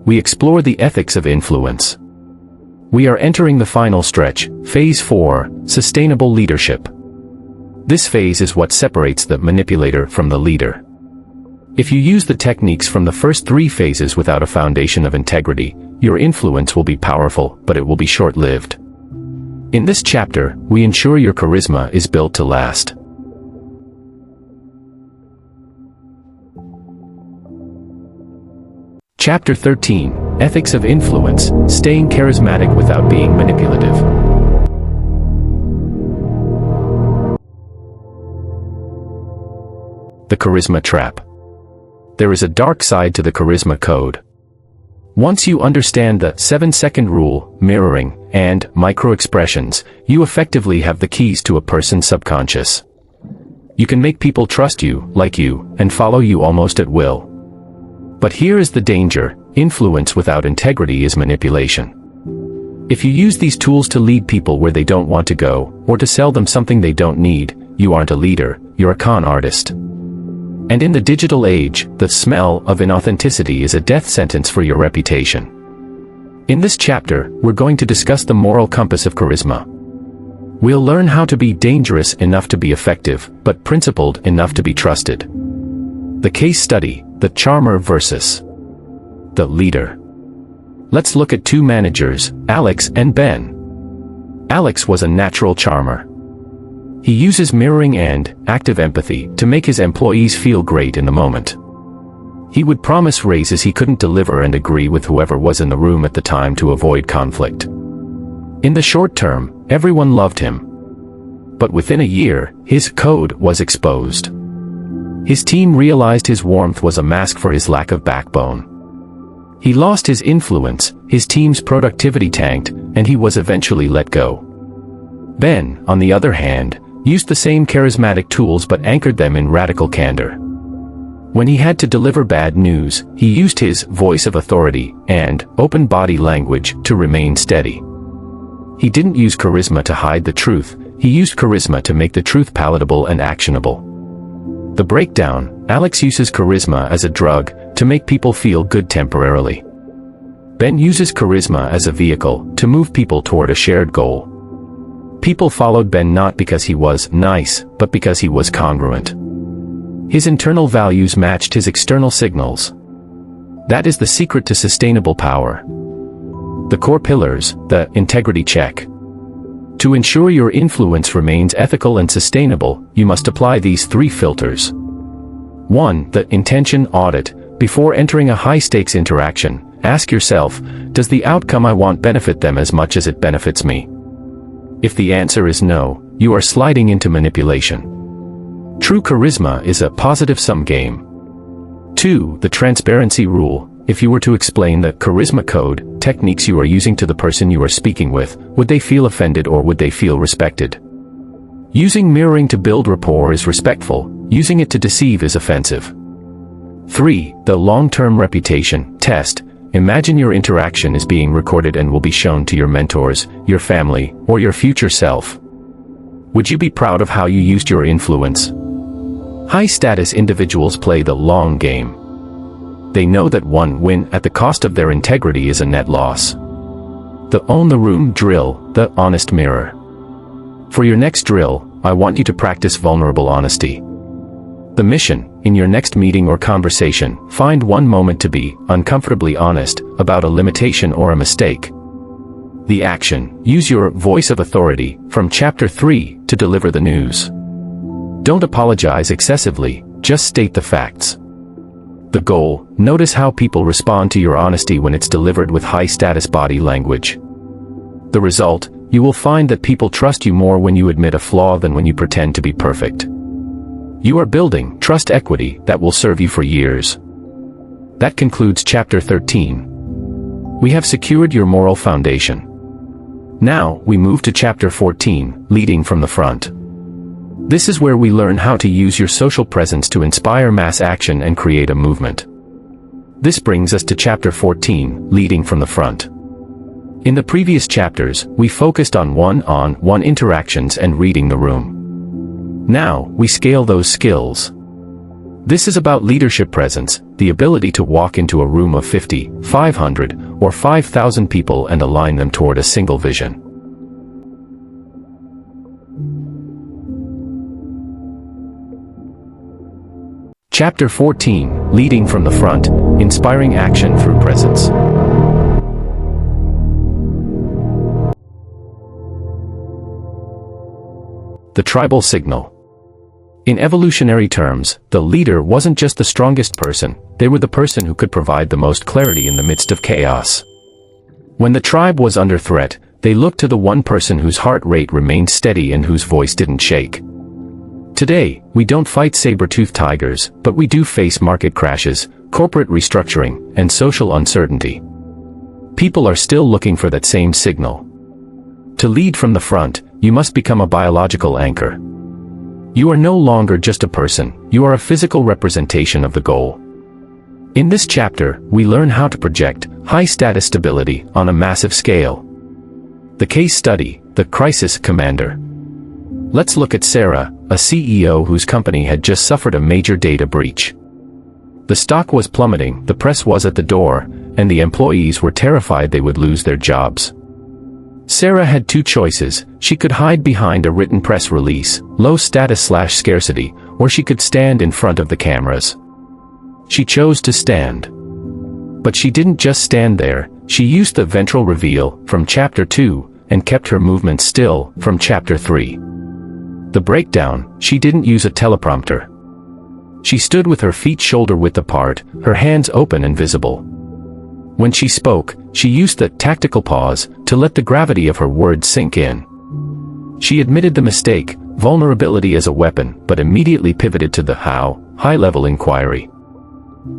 We explore the ethics of influence. We are entering the final stretch, Phase 4, sustainable leadership. This phase is what separates the manipulator from the leader. If you use the techniques from the first 3 phases without a foundation of integrity, your influence will be powerful, but it will be short-lived. In this chapter, we ensure your charisma is built to last. Chapter 13, Ethics of Influence, Staying Charismatic Without Being Manipulative. The Charisma Trap. There is a dark side to the charisma code. Once you understand the 7-second rule, mirroring, and micro-expressions, you effectively have the keys to a person's subconscious. You can make people trust you, like you, and follow you almost at will. But here is the danger: influence without integrity is manipulation. If you use these tools to lead people where they don't want to go, or to sell them something they don't need, you aren't a leader, you're a con artist. And in the digital age, the smell of inauthenticity is a death sentence for your reputation. In this chapter, we're going to discuss the moral compass of charisma. We'll learn how to be dangerous enough to be effective, but principled enough to be trusted. The case study: the charmer versus the leader. Let's look at 2 managers, Alex and Ben. Alex was a natural charmer. He uses mirroring and active empathy to make his employees feel great in the moment. He would promise raises he couldn't deliver and agree with whoever was in the room at the time to avoid conflict. In the short term, everyone loved him. But within a year, his code was exposed. His team realized his warmth was a mask for his lack of backbone. He lost his influence, his team's productivity tanked, and he was eventually let go. Ben, on the other hand, used the same charismatic tools but anchored them in radical candor. When he had to deliver bad news, he used his voice of authority and open body language to remain steady. He didn't use charisma to hide the truth, he used charisma to make the truth palatable and actionable. The breakdown: Alex uses charisma as a drug to make people feel good temporarily. Ben uses charisma as a vehicle to move people toward a shared goal. People followed Ben not because he was nice, but because he was congruent. His internal values matched his external signals. That is the secret to sustainable power. The core pillars, the integrity check. To ensure your influence remains ethical and sustainable, you must apply these 3 filters. 1. The intention audit. Before entering a high-stakes interaction, ask yourself, does the outcome I want benefit them as much as it benefits me? If the answer is no, you are sliding into manipulation. True charisma is a positive-sum game. 2. The transparency rule. If you were to explain the charisma code, techniques you are using to the person you are speaking with, would they feel offended or would they feel respected? Using mirroring to build rapport is respectful, using it to deceive is offensive. 3. The long-term reputation test. Imagine your interaction is being recorded and will be shown to your mentors, your family, or your future self. Would you be proud of how you used your influence? High-status individuals play the long game. They know that one win at the cost of their integrity is a net loss. The own the room drill, the honest mirror. For your next drill, I want you to practice vulnerable honesty. The mission, in your next meeting or conversation, find one moment to be uncomfortably honest about a limitation or a mistake. The action, use your voice of authority from Chapter 3 to deliver the news. Don't apologize excessively, just state the facts. The goal, notice how people respond to your honesty when it's delivered with high-status body language. The result, you will find that people trust you more when you admit a flaw than when you pretend to be perfect. You are building trust equity that will serve you for years. That concludes Chapter 13. We have secured your moral foundation. Now, we move to Chapter 14, leading from the front. This is where we learn how to use your social presence to inspire mass action and create a movement. This brings us to Chapter 14, leading from the front. In the previous chapters, we focused on one-on-one interactions and reading the room. Now, we scale those skills. This is about leadership presence, the ability to walk into a room of 50, 500, or 5,000 people and align them toward a single vision. Chapter 14, Leading from the Front, Inspiring Action Through Presence. The tribal signal. In evolutionary terms, the leader wasn't just the strongest person, they were the person who could provide the most clarity in the midst of chaos. When the tribe was under threat, they looked to the one person whose heart rate remained steady and whose voice didn't shake. Today, we don't fight saber-toothed tigers, but we do face market crashes, corporate restructuring, and social uncertainty. People are still looking for that same signal. To lead from the front, you must become a biological anchor. You are no longer just a person, you are a physical representation of the goal. In this chapter, we learn how to project high-status stability on a massive scale. The case study, the crisis commander. Let's look at Sarah, a CEO whose company had just suffered a major data breach. The stock was plummeting, the press was at the door, and the employees were terrified they would lose their jobs. Sarah had 2 choices. She could hide behind a written press release, low status/scarcity, or she could stand in front of the cameras. She chose to stand. But she didn't just stand there, she used the ventral reveal from Chapter 2 and kept her movement still from Chapter 3. The breakdown, she didn't use a teleprompter. She stood with her feet shoulder-width apart, her hands open and visible. When she spoke, she used the tactical pause to let the gravity of her words sink in. She admitted the mistake, vulnerability as a weapon, but immediately pivoted to the how, high-level inquiry.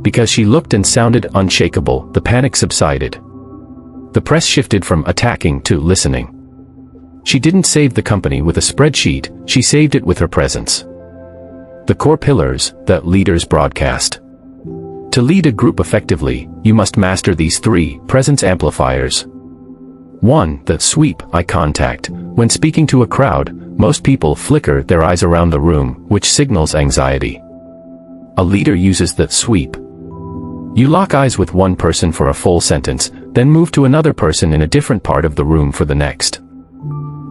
Because she looked and sounded unshakable, the panic subsided. The press shifted from attacking to listening. She didn't save the company with a spreadsheet, she saved it with her presence. The core pillars, the leader's broadcast. To lead a group effectively, you must master these 3 presence amplifiers. 1. The sweep, eye contact. When speaking to a crowd, most people flicker their eyes around the room, which signals anxiety. A leader uses the sweep. You lock eyes with one person for a full sentence, then move to another person in a different part of the room for the next.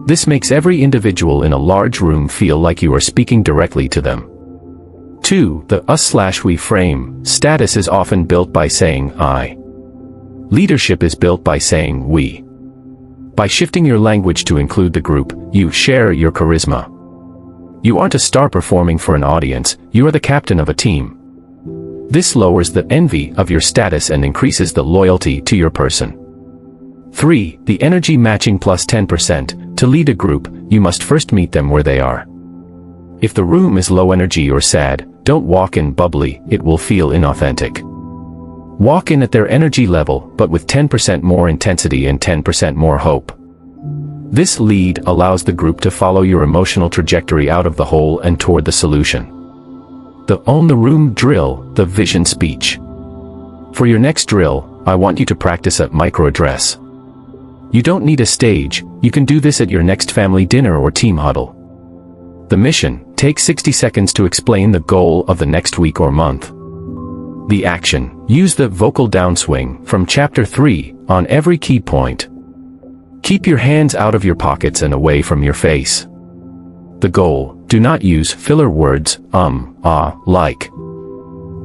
This makes every individual in a large room feel like you are speaking directly to them. 2. The us/we frame. Status is often built by saying I. Leadership is built by saying we. By shifting your language to include the group, you share your charisma. You aren't a star performing for an audience, you are the captain of a team. This lowers the envy of your status and increases the loyalty to your person. 3. The energy matching plus 10%. To lead a group, you must first meet them where they are. If the room is low energy or sad, don't walk in bubbly, it will feel inauthentic. Walk in at their energy level, but with 10% more intensity and 10% more hope. This lead allows the group to follow your emotional trajectory out of the hole and toward the solution. The Own the Room drill, the vision speech. For your next drill, I want you to practice a micro-address. You don't need a stage, you can do this at your next family dinner or team huddle. The mission: take 60 seconds to explain the goal of the next week or month. The action: use the vocal downswing from Chapter 3 on every key point. Keep your hands out of your pockets and away from your face. The goal: do not use filler words, like.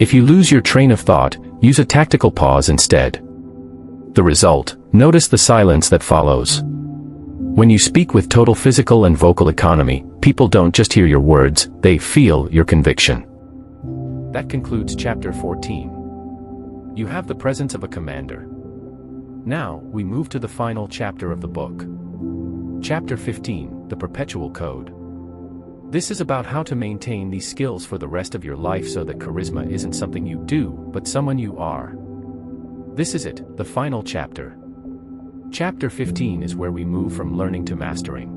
If you lose your train of thought, use a tactical pause instead. The result: notice the silence that follows. When you speak with total physical and vocal economy, people don't just hear your words, they feel your conviction. That concludes Chapter 14. You have the presence of a commander. Now, we move to the final chapter of the book. Chapter 15, The Perpetual Code. This is about how to maintain these skills for the rest of your life so that charisma isn't something you do, but someone you are. This is it, the final chapter. Chapter 15 is where we move from learning to mastering.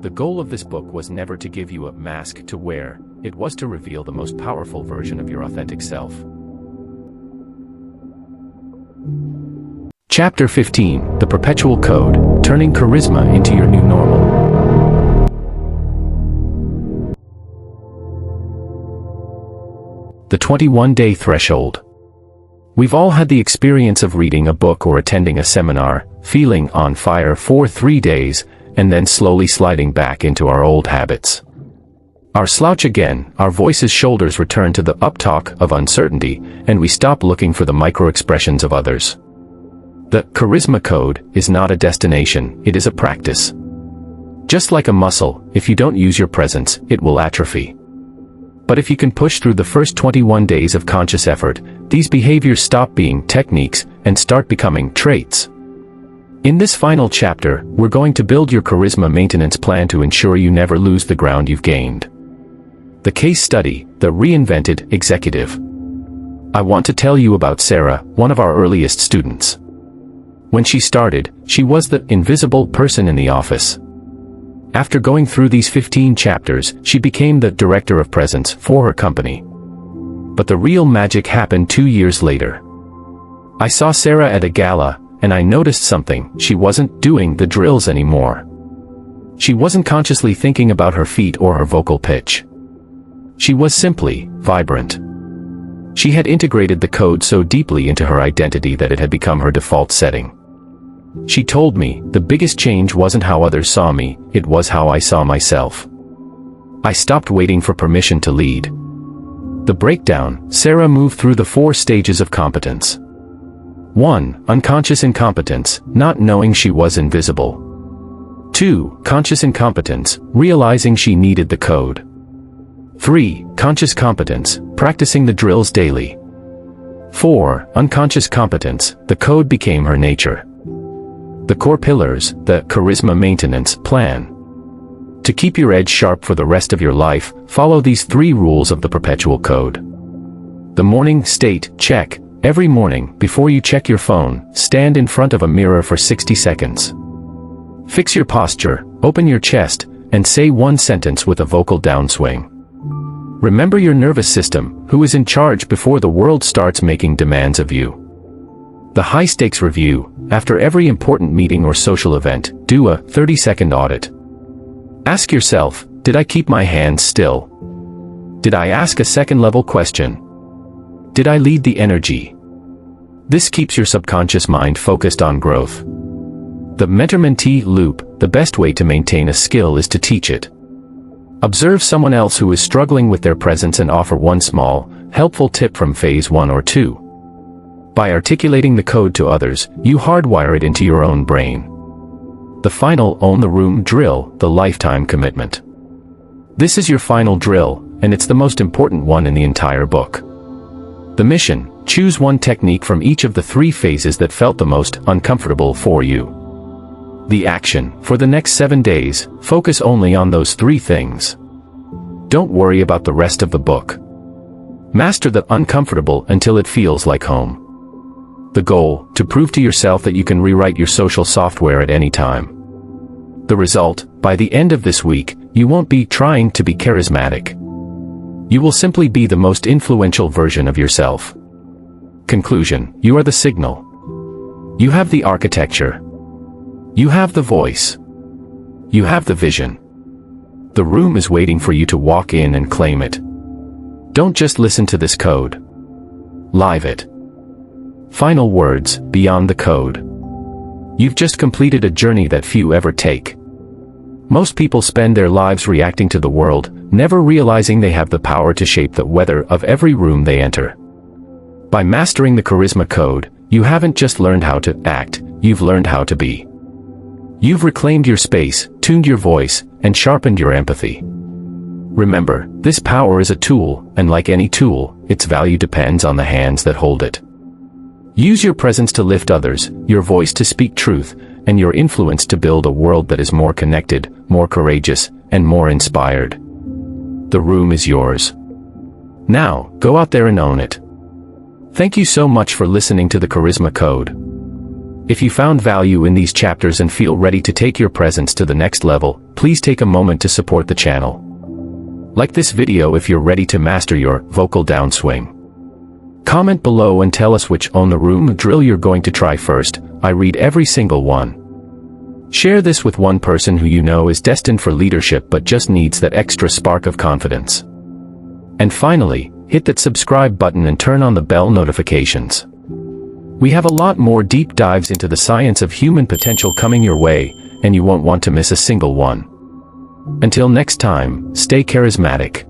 The goal of this book was never to give you a mask to wear, it was to reveal the most powerful version of your authentic self. Chapter 15, The Perpetual Code, Turning Charisma into Your New Normal. The 21-day threshold. We've all had the experience of reading a book or attending a seminar, feeling on fire for 3 days, and then slowly sliding back into our old habits. Our slouch again, our voices' shoulders return to the uptalk of uncertainty, and we stop looking for the micro-expressions of others. The charisma code is not a destination, it is a practice. Just like a muscle, if you don't use your presence, it will atrophy. But if you can push through the first 21 days of conscious effort, these behaviors stop being techniques and start becoming traits. In this final chapter, we're going to build your charisma maintenance plan to ensure you never lose the ground you've gained. The case study, the reinvented executive. I want to tell you about Sarah, one of our earliest students. When she started, she was the invisible person in the office. After going through these 15 chapters, she became the director of presence for her company. But the real magic happened 2 years later. I saw Sarah at a gala, and I noticed something: she wasn't doing the drills anymore. She wasn't consciously thinking about her feet or her vocal pitch. She was simply vibrant. She had integrated the code so deeply into her identity that it had become her default setting. She told me, the biggest change wasn't how others saw me, it was how I saw myself. I stopped waiting for permission to lead. The breakdown: Sarah moved through the 4 stages of competence. 1. Unconscious incompetence, not knowing she was invisible. 2. Conscious incompetence, realizing she needed the code. 3. Conscious competence, practicing the drills daily. 4. Unconscious competence, the code became her nature. The core pillars, the charisma maintenance plan. To keep your edge sharp for the rest of your life, follow these 3 rules of the Perpetual Code. The morning state check. Every morning, before you check your phone, stand in front of a mirror for 60 seconds. Fix your posture, open your chest, and say 1 sentence with a vocal downswing. Remember your nervous system, who is in charge before the world starts making demands of you. The high-stakes review. After every important meeting or social event, do a 30-second audit. Ask yourself, did I keep my hands still? Did I ask a second-level question? Did I lead the energy? This keeps your subconscious mind focused on growth. The mentor-mentee loop. The best way to maintain a skill is to teach it. Observe someone else who is struggling with their presence and offer one small, helpful tip from phase 1 or 2. By articulating the code to others, you hardwire it into your own brain. The final own the room drill, the lifetime commitment. This is your final drill, and it's the most important one in the entire book. The mission: choose one technique from each of the 3 phases that felt the most uncomfortable for you. The action: for the next 7 days, focus only on those 3 things. Don't worry about the rest of the book. Master the uncomfortable until it feels like home. The goal: to prove to yourself that you can rewrite your social software at any time. The result: by the end of this week, you won't be trying to be charismatic. You will simply be the most influential version of yourself. Conclusion: you are the signal. You have the architecture. You have the voice. You have the vision. The room is waiting for you to walk in and claim it. Don't just listen to this code. Live it. Final words: beyond the code. You've just completed a journey that few ever take. Most people spend their lives reacting to the world, never realizing they have the power to shape the weather of every room they enter. By mastering the charisma code, you haven't just learned how to act, you've learned how to be. You've reclaimed your space, tuned your voice, and sharpened your empathy. Remember, this power is a tool, and like any tool, its value depends on the hands that hold it. Use your presence to lift others, your voice to speak truth, and your influence to build a world that is more connected, more courageous, and more inspired. The room is yours. Now, go out there and own it. Thank you so much for listening to the Charisma Code. If you found value in these chapters and feel ready to take your presence to the next level, please take a moment to support the channel. Like this video if you're ready to master your vocal downswing. Comment below and tell us which Own the Room drill you're going to try first. I read every single one. Share this with one person who you know is destined for leadership but just needs that extra spark of confidence. And finally, hit that subscribe button and turn on the bell notifications. We have a lot more deep dives into the science of human potential coming your way, and you won't want to miss a single one. Until next time, stay charismatic.